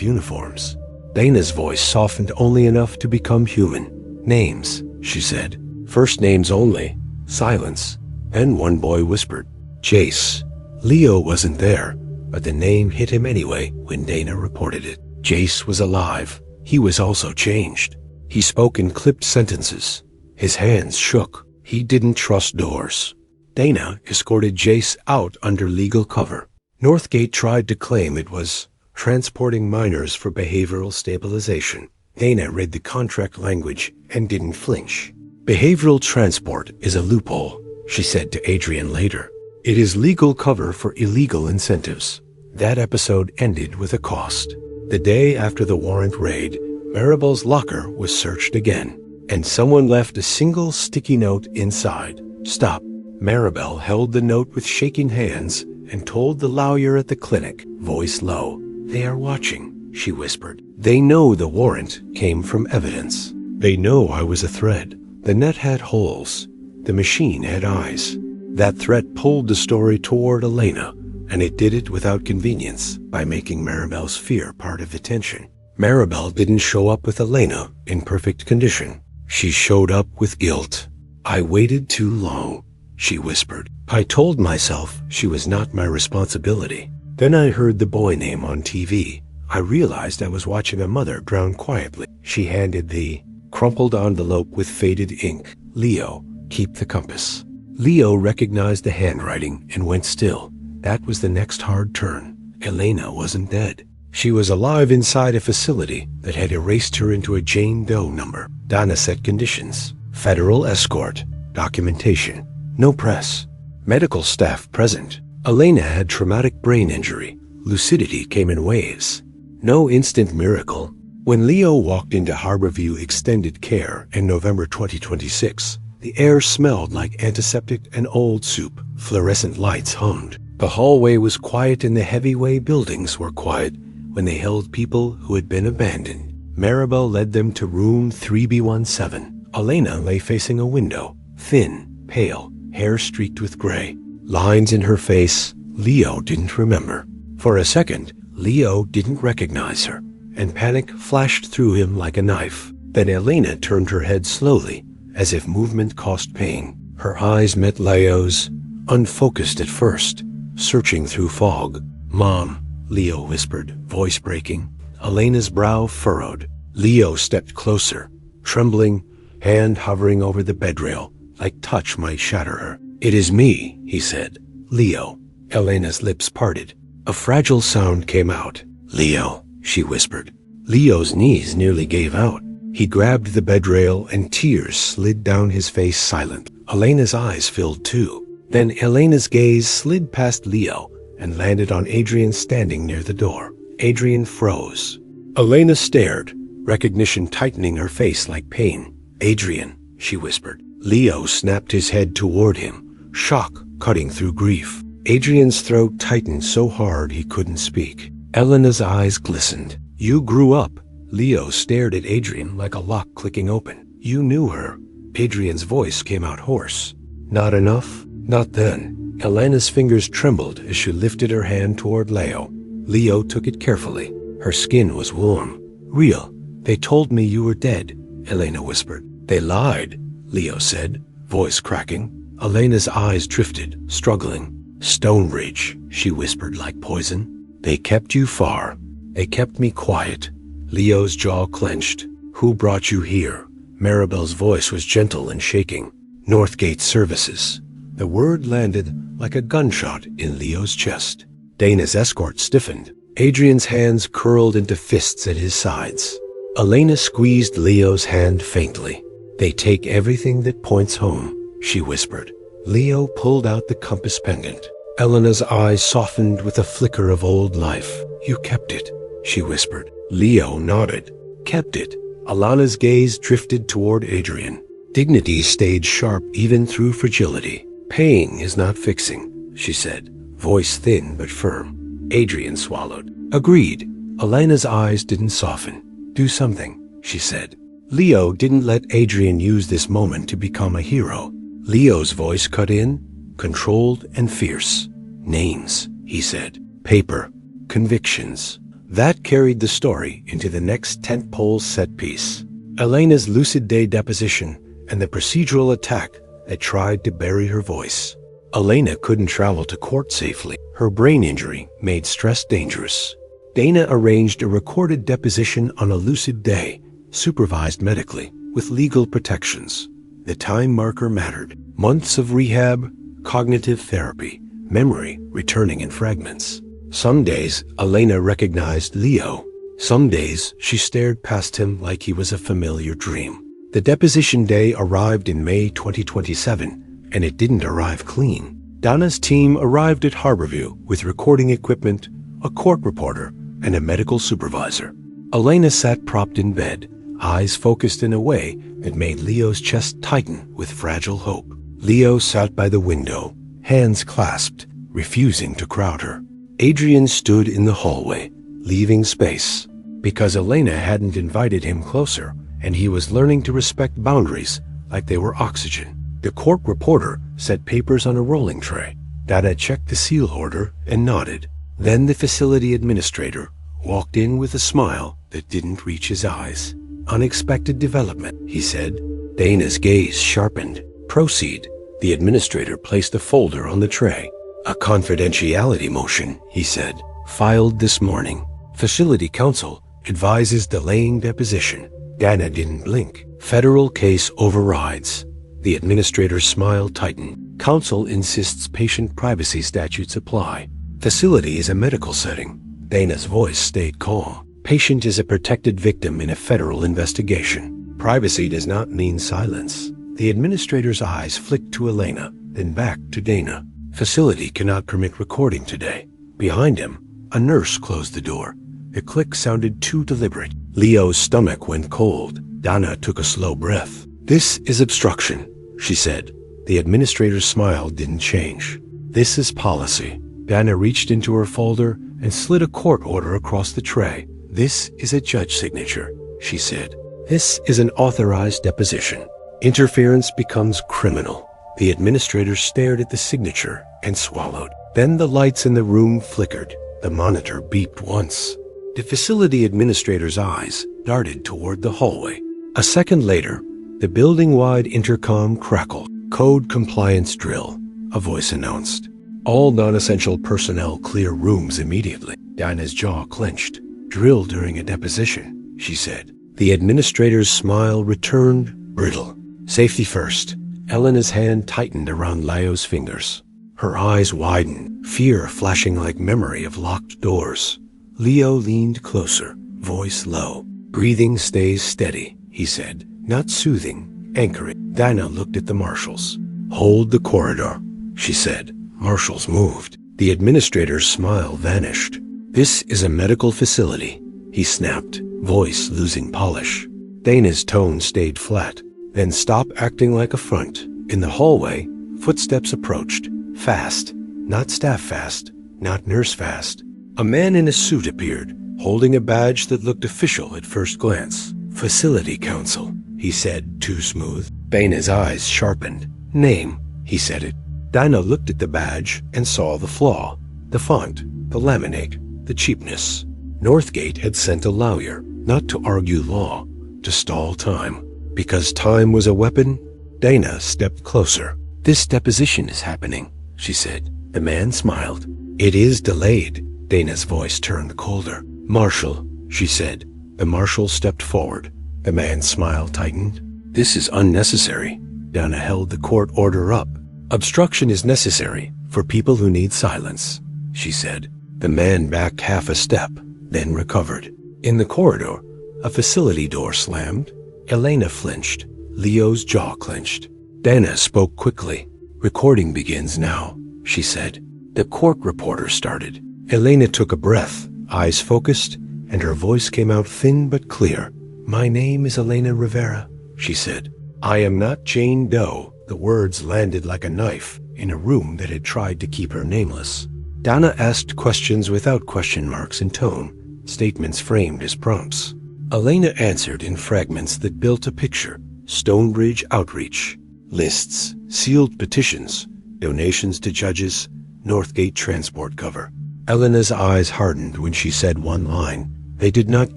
uniforms. Dana's voice softened only enough to become human. "Names," she said. "First names only." Silence. Then one boy whispered, "Jace." Leo wasn't there, but the name hit him anyway when Dana reported it. Jace was alive. He was also changed. He spoke in clipped sentences. His hands shook. He didn't trust doors. Dana escorted Jace out under legal cover. Northgate tried to claim it was transporting minors for behavioral stabilization. Dana read the contract language and didn't flinch. "Behavioral transport is a loophole," she said to Adrian later. "It is legal cover for illegal incentives." That episode ended with a cost. The day after the warrant raid, Maribel's locker was searched again, and someone left a single sticky note inside. "Stop." Maribel held the note with shaking hands and told the lawyer at the clinic, voice low. "They are watching," she whispered. "They know the warrant came from evidence. They know I was a thread. The net had holes. The machine had eyes. That threat pulled the story toward Elena, and it did it without convenience by making Maribel's fear part of the tension. Maribel didn't show up with Elena in perfect condition. She showed up with guilt. "I waited too long," she whispered. "I told myself she was not my responsibility. Then I heard the boy name on TV. I realized I was watching a mother drown quietly." She handed the crumpled envelope with faded ink. "Leo, keep the compass." Leo recognized the handwriting and went still. That was the next hard turn. Elena wasn't dead. She was alive inside a facility that had erased her into a Jane Doe number. Dana set conditions. Federal escort. Documentation. No press. Medical staff present. Elena had traumatic brain injury. Lucidity came in waves. No instant miracle. When Leo walked into Harborview Extended Care in November 2026, the air smelled like antiseptic and old soup. Fluorescent lights hummed. The hallway was quiet and the heavyway buildings were quiet when they held people who had been abandoned. Maribel led them to room 3B17. Elena lay facing a window, thin, pale, hair streaked with gray. Lines in her face Leo didn't remember. For a second, Leo didn't recognize her, and panic flashed through him like a knife. Then Elena turned her head slowly, as if movement caused pain. Her eyes met Leo's, unfocused at first, searching through fog. "Mom," Leo whispered, voice breaking. Elena's brow furrowed. Leo stepped closer, trembling, hand hovering over the bedrail, like touch might shatter her. "It is me," he said. "Leo." Elena's lips parted. A fragile sound came out. "Leo," she whispered. Leo's knees nearly gave out. He grabbed the bedrail and tears slid down his face silent. Elena's eyes filled too. Then Elena's gaze slid past Leo and landed on Adrian standing near the door. Adrian froze. Elena stared, recognition tightening her face like pain. "Adrian," she whispered. Leo snapped his head toward him, shock cutting through grief. Adrian's throat tightened so hard he couldn't speak. Elena's eyes glistened. "You grew up." Leo stared at Adrian like a lock clicking open. "You knew her." Adrian's voice came out hoarse. "Not enough? Not then." Elena's fingers trembled as she lifted her hand toward Leo. Leo took it carefully. Her skin was warm. "Real. They told me you were dead," Elena whispered. "They lied," Leo said, voice cracking. Elena's eyes drifted, struggling. "Stonebridge," she whispered like poison. "They kept you far. They kept me quiet." Leo's jaw clenched. "Who brought you here?" Maribel's voice was gentle and shaking. "Northgate Services." The word landed like a gunshot in Leo's chest. Dana's escort stiffened. Adrian's hands curled into fists at his sides. Elena squeezed Leo's hand faintly. "They take everything that points home," she whispered. Leo pulled out the compass pendant. Elena's eyes softened with a flicker of old life. "You kept it," she whispered. Leo nodded. "Kept it." Alana's gaze drifted toward Adrian. Dignity stayed sharp even through fragility. "Paying is not fixing," she said, voice thin but firm. Adrian swallowed. "Agreed." Elena's eyes didn't soften. "Do something," she said. Leo didn't let Adrian use this moment to become a hero. Leo's voice cut in, controlled and fierce. Names, he said. Paper. Convictions. That carried the story into the next tentpole set piece. Elena's lucid day deposition and the procedural attack that tried to bury her voice. Elena couldn't travel to court safely. Her brain injury made stress dangerous. Dana arranged a recorded deposition on a lucid day, supervised medically, with legal protections. The time marker mattered. Months of rehab, cognitive therapy, memory returning in fragments. Some days, Elena recognized Leo. Some days, she stared past him like he was a familiar dream. The deposition day arrived in May 2027, and it didn't arrive clean. Dana's team arrived at Harborview with recording equipment, a court reporter, and a medical supervisor. Elena sat propped in bed, eyes focused in a way that made Leo's chest tighten with fragile hope. Leo sat by the window, hands clasped, refusing to crowd her. Adrian stood in the hallway, leaving space, because Elena hadn't invited him closer, and he was learning to respect boundaries like they were oxygen. The court reporter set papers on a rolling tray. Dana checked the seal order and nodded. Then the facility administrator walked in with a smile that didn't reach his eyes. Unexpected development, he said. Dana's gaze sharpened. Proceed. The administrator placed a folder on the tray. A confidentiality motion, he said. Filed this morning. Facility counsel advises delaying deposition. Dana didn't blink. Federal case overrides. The administrator's smile tightened. Counsel insists patient privacy statutes apply. Facility is a medical setting. Dana's voice stayed calm. Patient is a protected victim in a federal investigation. Privacy does not mean silence. The administrator's eyes flicked to Elena, then back to Dana. Facility cannot permit recording today. Behind him, a nurse closed the door. The click sounded too deliberate. Leo's stomach went cold. Dana took a slow breath. This is obstruction, she said. The administrator's smile didn't change. This is policy. Dana reached into her folder and slid a court order across the tray. This is a judge signature, she said. This is an authorized deposition. Interference becomes criminal. The administrator stared at the signature and swallowed. Then the lights in the room flickered. The monitor beeped once. The facility administrator's eyes darted toward the hallway. A second later, the building-wide intercom crackled. Code compliance drill, a voice announced. All non-essential personnel clear rooms immediately. Dana's jaw clenched. Drill during a deposition, she said. The administrator's smile returned, brittle. Safety first. Elena's hand tightened around Leo's fingers. Her eyes widened, fear flashing like memory of locked doors. Leo leaned closer, voice low. Breathing stays steady, he said. Not soothing, anchoring. Dana looked at the marshals. Hold the corridor, she said. Marshals moved. The administrator's smile vanished. This is a medical facility, he snapped, voice losing polish. Dana's tone stayed flat. Then stop acting like a front. In the hallway, footsteps approached. Fast. Not staff fast. Not nurse fast. A man in a suit appeared, holding a badge that looked official at first glance. Facility counsel, he said, too smooth. Dana's eyes sharpened. Name, he said it. Dana looked at the badge and saw the flaw. The font, the laminate, the cheapness. Northgate had sent a lawyer, not to argue law, to stall time. Because time was a weapon, Dana stepped closer. This deposition is happening, she said. The man smiled. It is delayed. Dana's voice turned colder. Marshal, she said. The marshal stepped forward. The man's smile tightened. This is unnecessary. Dana held the court order up. Obstruction is necessary for people who need silence, she said. The man backed half a step, then recovered. In the corridor, a facility door slammed. Elena flinched. Leo's jaw clenched. Dana spoke quickly. Recording begins now, she said. The court reporter started. Elena took a breath, eyes focused, and her voice came out thin but clear. My name is Elena Rivera, she said. I am not Jane Doe. The words landed like a knife in a room that had tried to keep her nameless. Dana asked questions without question marks in tone, statements framed as prompts. Elena answered in fragments that built a picture. Stonebridge outreach, lists, sealed petitions, donations to judges, Northgate transport cover. Elena's eyes hardened when she said one line. They did not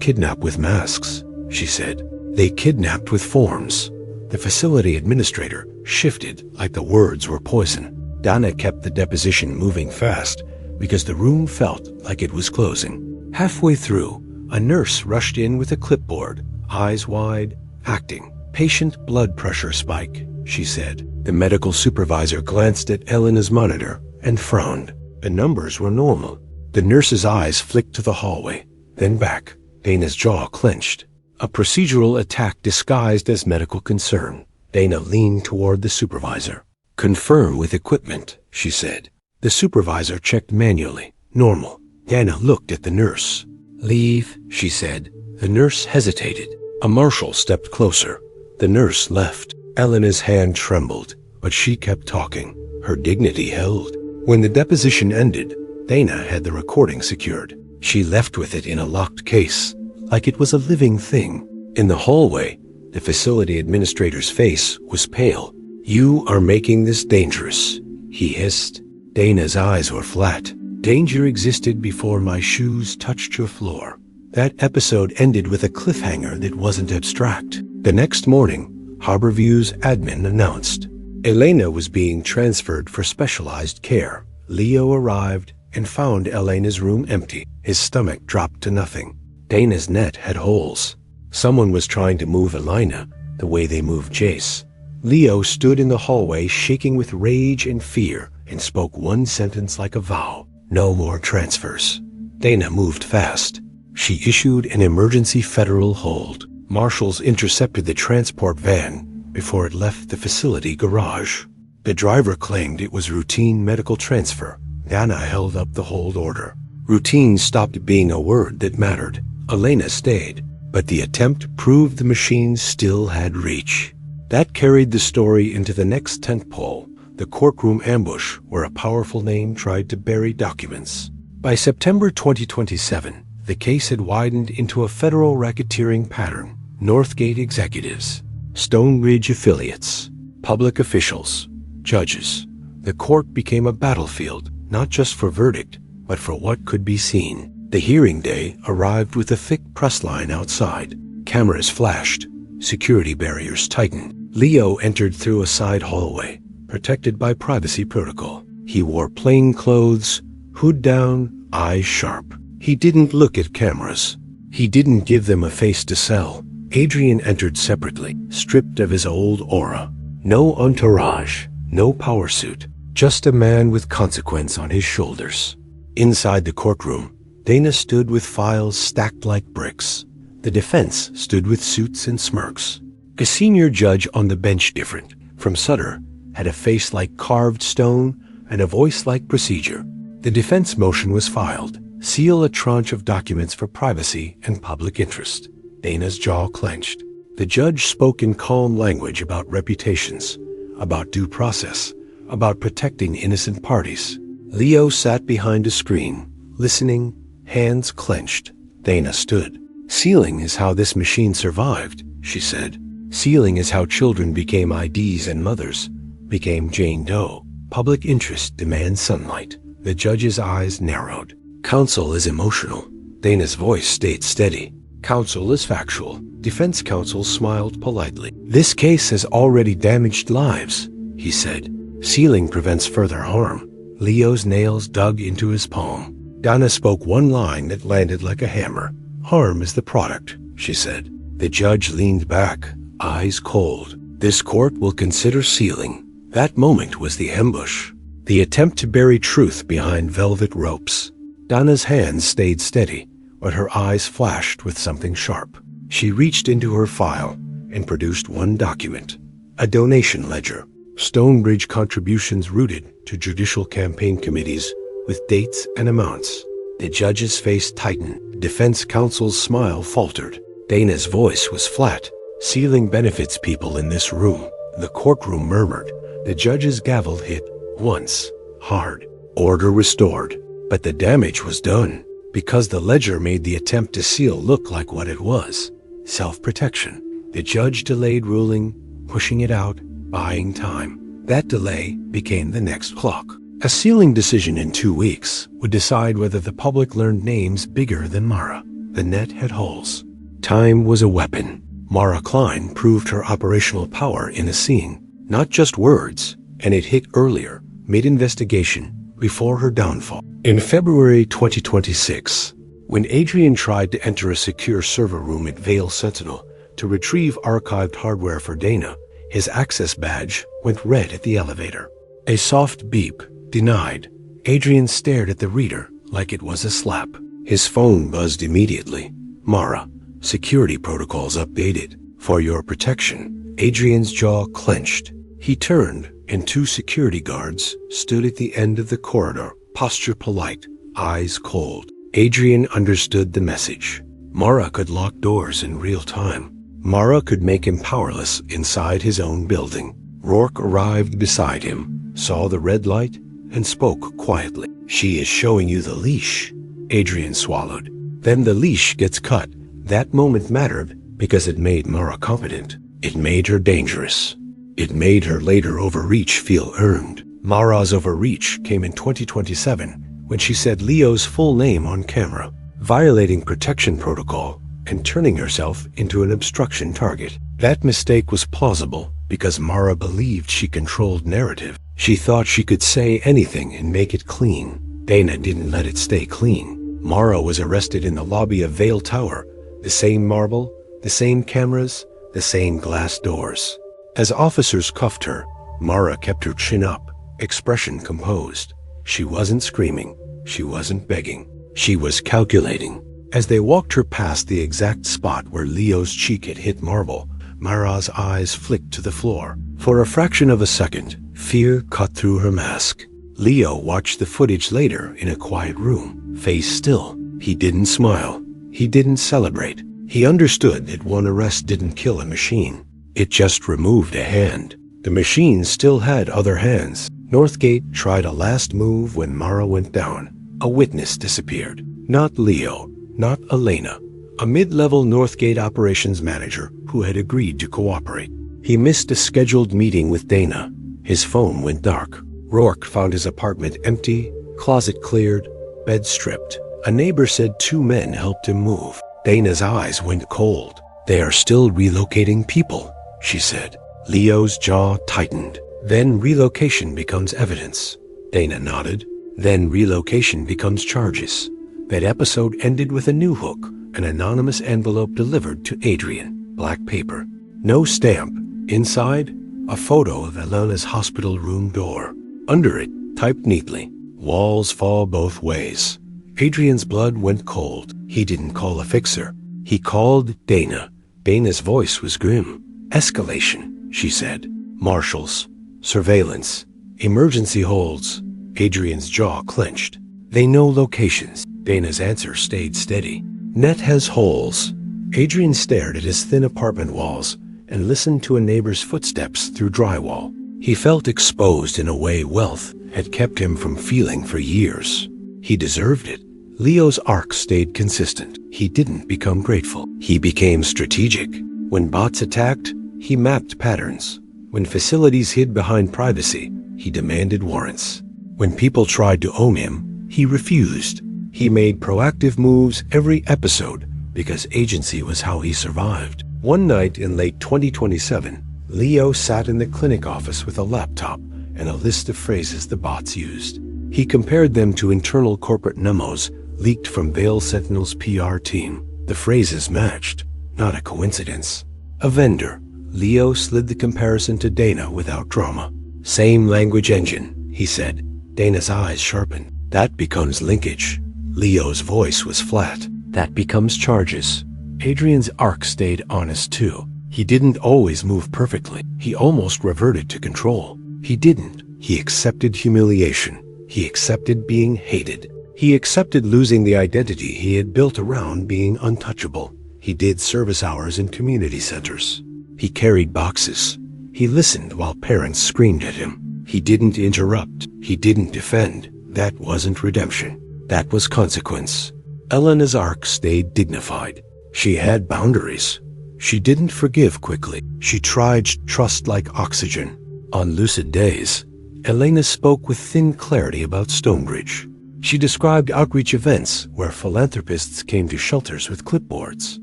kidnap with masks, she said. They kidnapped with forms. The facility administrator shifted like the words were poison. Donna kept the deposition moving fast because the room felt like it was closing. Halfway through, a nurse rushed in with a clipboard, eyes wide, acting. Patient blood pressure spike, she said. The medical supervisor glanced at Elena's monitor and frowned. The numbers were normal. The nurse's eyes flicked to the hallway, then back. Dana's jaw clenched. A procedural attack disguised as medical concern. Dana leaned toward the supervisor. Confirm with equipment, she said. The supervisor checked manually. Normal. Dana looked at the nurse. Leave, she said. The nurse hesitated. A marshal stepped closer. The nurse left. Elena's hand trembled, but she kept talking. Her dignity held. When the deposition ended, Dana had the recording secured. She left with it in a locked case, like it was a living thing. In the hallway, the facility administrator's face was pale. You are making this dangerous, he hissed. Dana's eyes were flat. Danger existed before my shoes touched your floor. That episode ended with a cliffhanger that wasn't abstract. The next morning, Harborview's admin announced Elena was being transferred for specialized care. Leo arrived and found Elena's room empty. His stomach dropped to nothing. Dana's net had holes. Someone was trying to move Elena the way they moved Jace. Leo stood in the hallway shaking with rage and fear and spoke one sentence like a vow. No more transfers. Dana moved fast. She issued an emergency federal hold. Marshals intercepted the transport van before it left the facility garage. The driver claimed it was routine medical transfer. Dana held up the hold order. Routine stopped being a word that mattered. Elena stayed, but the attempt proved the machine still had reach. That carried the story into the next tentpole, the courtroom ambush where a powerful name tried to bury documents. By September 2027, the case had widened into a federal racketeering pattern. Northgate executives, Stonebridge affiliates, public officials, judges. The court became a battlefield, not just for verdict, but for what could be seen. The hearing day arrived with a thick press line outside. Cameras flashed. Security barriers tightened. Leo entered through a side hallway, protected by privacy protocol. He wore plain clothes, hood down, eyes sharp. He didn't look at cameras. He didn't give them a face to sell. Adrian entered separately, stripped of his old aura. No entourage, no power suit, just a man with consequence on his shoulders. Inside the courtroom, Dana stood with files stacked like bricks. The defense stood with suits and smirks. A senior judge on the bench, different from Sutter, had a face like carved stone and a voice like procedure. The defense motion was filed. Seal a tranche of documents for privacy and public interest. Dana's jaw clenched. The judge spoke in calm language about reputations, about due process, about protecting innocent parties. Leo sat behind a screen, listening, hands clenched. Dana stood. Sealing is how this machine survived, she said. Sealing is how children became IDs and mothers became Jane Doe. Public interest demands sunlight. The judge's eyes narrowed. Counsel is emotional. Dana's voice stayed steady. Counsel is factual. Defense counsel smiled politely. This case has already damaged lives, he said. Sealing prevents further harm. Leo's nails dug into his palm. Dana spoke one line that landed like a hammer. Harm is the product, she said. The judge leaned back, eyes cold. This court will consider sealing. That moment was the ambush. The attempt to bury truth behind velvet ropes. Dana's hands stayed steady, but her eyes flashed with something sharp. She reached into her file and produced one document, a donation ledger. Stonebridge contributions routed to judicial campaign committees with dates and amounts. The judge's face tightened. Defense counsel's smile faltered. Dana's voice was flat. Sealing benefits people in this room. The courtroom murmured. The judge's gavel hit once, hard. Order restored. But the damage was done, because the ledger made the attempt to seal look like what it was, self-protection. The judge delayed ruling, pushing it out, buying time. That delay became the next clock. A sealing decision in 2 weeks would decide whether the public learned names bigger than Mara. The net had holes. Time was a weapon. Mara Klein proved her operational power in a scene, not just words, and it hit earlier, mid-investigation, before her downfall. In February 2026, when Adrian tried to enter a secure server room at Vale Sentinel to retrieve archived hardware for Dana, his access badge went red at the elevator. A soft beep. Denied. Adrian stared at the reader like it was a slap. His phone buzzed immediately. Mara, security protocols updated. For your protection. Adrian's jaw clenched. He turned, and 2 security guards stood at the end of the corridor, posture polite, eyes cold. Adrian understood the message. Mara could lock doors in real time. Mara could make him powerless inside his own building. Rourke arrived beside him, saw the red light, and spoke quietly. She is showing you the leash. Adrian swallowed. Then the leash gets cut. That moment mattered because it made Mara competent. It made her dangerous. It made her later overreach feel earned. Mara's overreach came in 2027 when she said Leo's full name on camera, violating protection protocol and turning herself into an obstruction target. That mistake was plausible because Mara believed she controlled narrative. She thought she could say anything and make it clean. Dana didn't let it stay clean. Mara was arrested in the lobby of Vale Tower. The same marble, the same cameras, the same glass doors. As officers cuffed her, Mara kept her chin up, expression composed. She wasn't screaming. She wasn't begging. She was calculating. As they walked her past the exact spot where Leo's cheek had hit marble, Mara's eyes flicked to the floor. For a fraction of a second, fear cut through her mask. Leo watched the footage later in a quiet room, face still. He didn't smile. He didn't celebrate. He understood that one arrest didn't kill a machine. It just removed a hand. The machine still had other hands. Northgate tried a last move when Mara went down. A witness disappeared. Not Leo, not Elena. A mid-level Northgate operations manager who had agreed to cooperate. He missed a scheduled meeting with Dana. His phone went dark. Rourke found his apartment empty, closet cleared, bed stripped. A neighbor said 2 men helped him move. Dana's eyes went cold. They are still relocating people, she said. Leo's jaw tightened. Then relocation becomes evidence. Dana nodded. Then relocation becomes charges. That episode ended with a new hook, an anonymous envelope delivered to Adrian. Black paper. No stamp. Inside, a photo of Elena's hospital room door. Under it, typed neatly, walls fall both ways. Adrian's blood went cold. He didn't call a fixer. He called Dana. Dana's voice was grim. Escalation, she said. Marshals. Surveillance. Emergency holds. Adrian's jaw clenched. They know locations. Dana's answer stayed steady. Net has holes. Adrian stared at his thin apartment walls and listened to a neighbor's footsteps through drywall. He felt exposed in a way wealth had kept him from feeling for years. He deserved it. Leo's arc stayed consistent. He didn't become grateful. He became strategic. When bots attacked, he mapped patterns. When facilities hid behind privacy, he demanded warrants. When people tried to own him, he refused. He made proactive moves every episode because agency was how he survived. One night in late 2027, Leo sat in the clinic office with a laptop and a list of phrases the bots used. He compared them to internal corporate memos leaked from Vale Sentinel's PR team. The phrases matched, not a coincidence. A vendor. Leo slid the comparison to Dana without drama. Same language engine, he said. Dana's eyes sharpened. That becomes linkage. Leo's voice was flat. That becomes charges. Adrian's arc stayed honest too. He didn't always move perfectly. He almost reverted to control. He didn't. He accepted humiliation. He accepted being hated. He accepted losing the identity he had built around being untouchable. He did service hours in community centers. He carried boxes. He listened while parents screamed at him. He didn't interrupt. He didn't defend. That wasn't redemption. That was consequence. Elena's arc stayed dignified. She had boundaries. She didn't forgive quickly. She tried trust like oxygen. On lucid days, Elena spoke with thin clarity about Stonebridge. She described outreach events where philanthropists came to shelters with clipboards.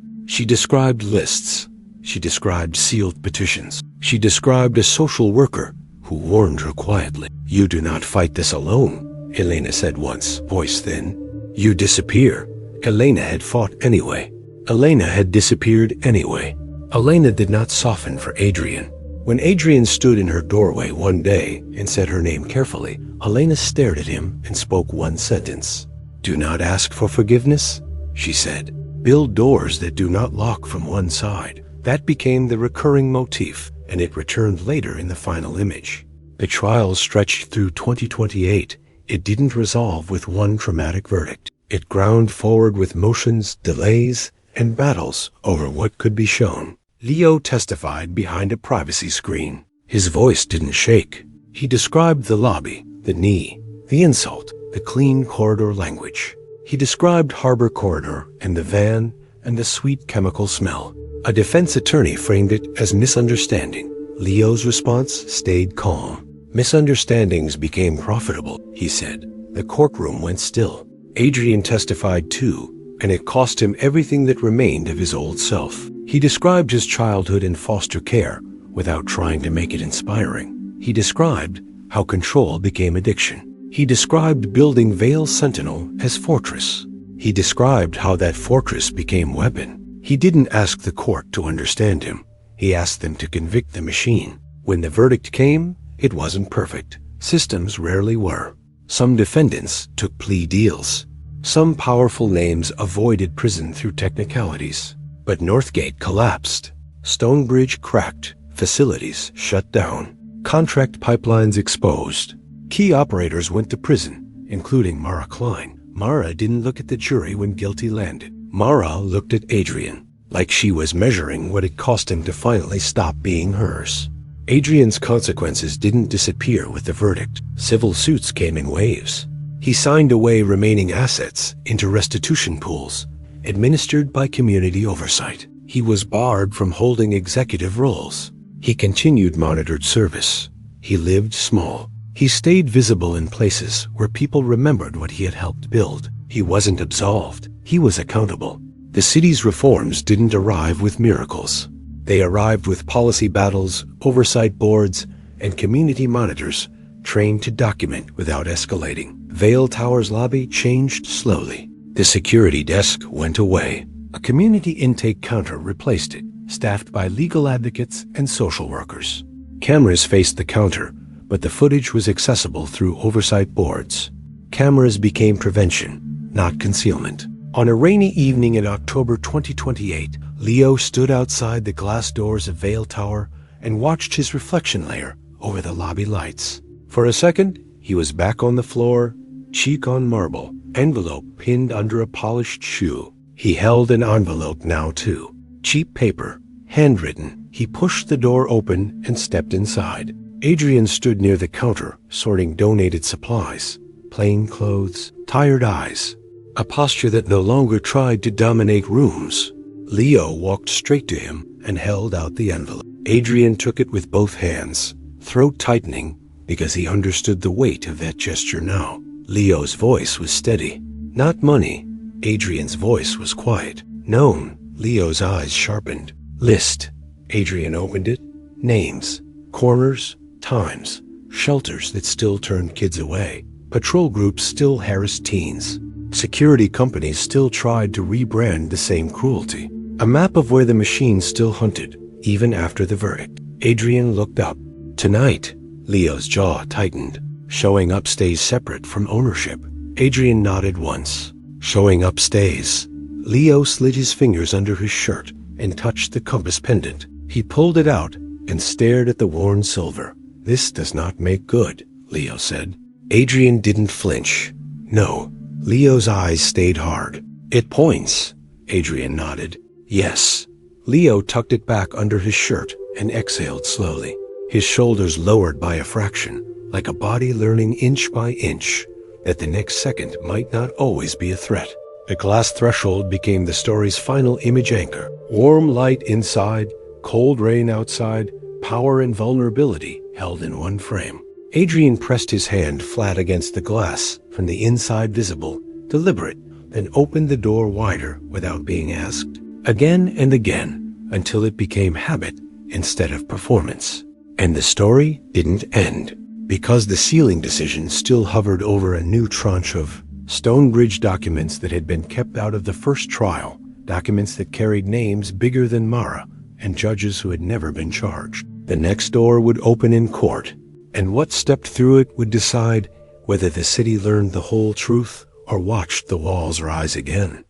She described lists. She described sealed petitions. She described a social worker who warned her quietly. "You do not fight this alone," Elena said once, voice thin. "You disappear." Elena had fought anyway. Elena had disappeared anyway. Elena did not soften for Adrian. When Adrian stood in her doorway one day and said her name carefully, Elena stared at him and spoke one sentence. "Do not ask for forgiveness," she said. "Build doors that do not lock from one side." That became the recurring motif, and it returned later in the final image. The trial stretched through 2028. It didn't resolve with one traumatic verdict. It ground forward with motions, delays, and battles over what could be shown. Leo testified behind a privacy screen. His voice didn't shake. He described the lobby, the knee, the insult, the clean corridor language. He described Harbor Corridor and the van and the sweet chemical smell. A defense attorney framed it as misunderstanding. Leo's response stayed calm. "Misunderstandings became profitable," he said. The courtroom went still. Adrian testified too, and it cost him everything that remained of his old self. He described his childhood in foster care without trying to make it inspiring. He described how control became addiction. He described building Vale Sentinel as fortress. He described how that fortress became weapon. He didn't ask the court to understand him. He asked them to convict the machine. When the verdict came, it wasn't perfect. Systems rarely were. Some defendants took plea deals. Some powerful names avoided prison through technicalities. But Northgate collapsed. Stonebridge cracked. Facilities shut down. Contract pipelines exposed. Key operators went to prison, including Mara Klein. Mara didn't look at the jury when guilty landed. Mara looked at Adrian, like she was measuring what it cost him to finally stop being hers. Adrian's consequences didn't disappear with the verdict. Civil suits came in waves. He signed away remaining assets into restitution pools, administered by community oversight. He was barred from holding executive roles. He continued monitored service. He lived small. He stayed visible in places where people remembered what he had helped build. He wasn't absolved. He was accountable. The city's reforms didn't arrive with miracles. They arrived with policy battles, oversight boards, and community monitors trained to document without escalating. Vale Tower's lobby changed slowly. The security desk went away. A community intake counter replaced it, staffed by legal advocates and social workers. Cameras faced the counter, but the footage was accessible through oversight boards. Cameras became prevention, not concealment. On a rainy evening in October 2028, Leo stood outside the glass doors of Vale Tower and watched his reflection layer over the lobby lights. For a second, he was back on the floor, cheek on marble, envelope pinned under a polished shoe. He held an envelope now too. Cheap paper, handwritten. He pushed the door open and stepped inside. Adrian stood near the counter, sorting donated supplies, plain clothes, tired eyes, a posture that no longer tried to dominate rooms. Leo walked straight to him and held out the envelope. Adrian took it with both hands, throat tightening because he understood the weight of that gesture now. Leo's voice was steady. Not money. Adrian's voice was quiet. Known. Leo's eyes sharpened. List. Adrian opened it. Names. Corners. Times. Shelters that still turned kids away. Patrol groups still harassed teens. Security companies still tried to rebrand the same cruelty. A map of where the machine still hunted, even after the verdict. Adrian looked up. Tonight, Leo's jaw tightened. Showing up stays separate from ownership. Adrian nodded once. Showing up stays. Leo slid his fingers under his shirt and touched the compass pendant. He pulled it out and stared at the worn silver. This does not make good, Leo said. Adrian didn't flinch. No. Leo's eyes stayed hard. It points. Adrian nodded. Yes. Leo tucked it back under his shirt and exhaled slowly. His shoulders lowered by a fraction, like a body learning inch by inch that the next second might not always be a threat. The glass threshold became the story's final image anchor. Warm light inside, cold rain outside, power and vulnerability held in one frame. Adrian pressed his hand flat against the glass, from the inside visible, deliberate, then opened the door wider without being asked. Again and again, until it became habit instead of performance. And the story didn't end, because the sealing decision still hovered over a new tranche of Stonebridge documents that had been kept out of the first trial, documents that carried names bigger than Mara and judges who had never been charged. The next door would open in court, and what stepped through it would decide whether the city learned the whole truth or watched the walls rise again.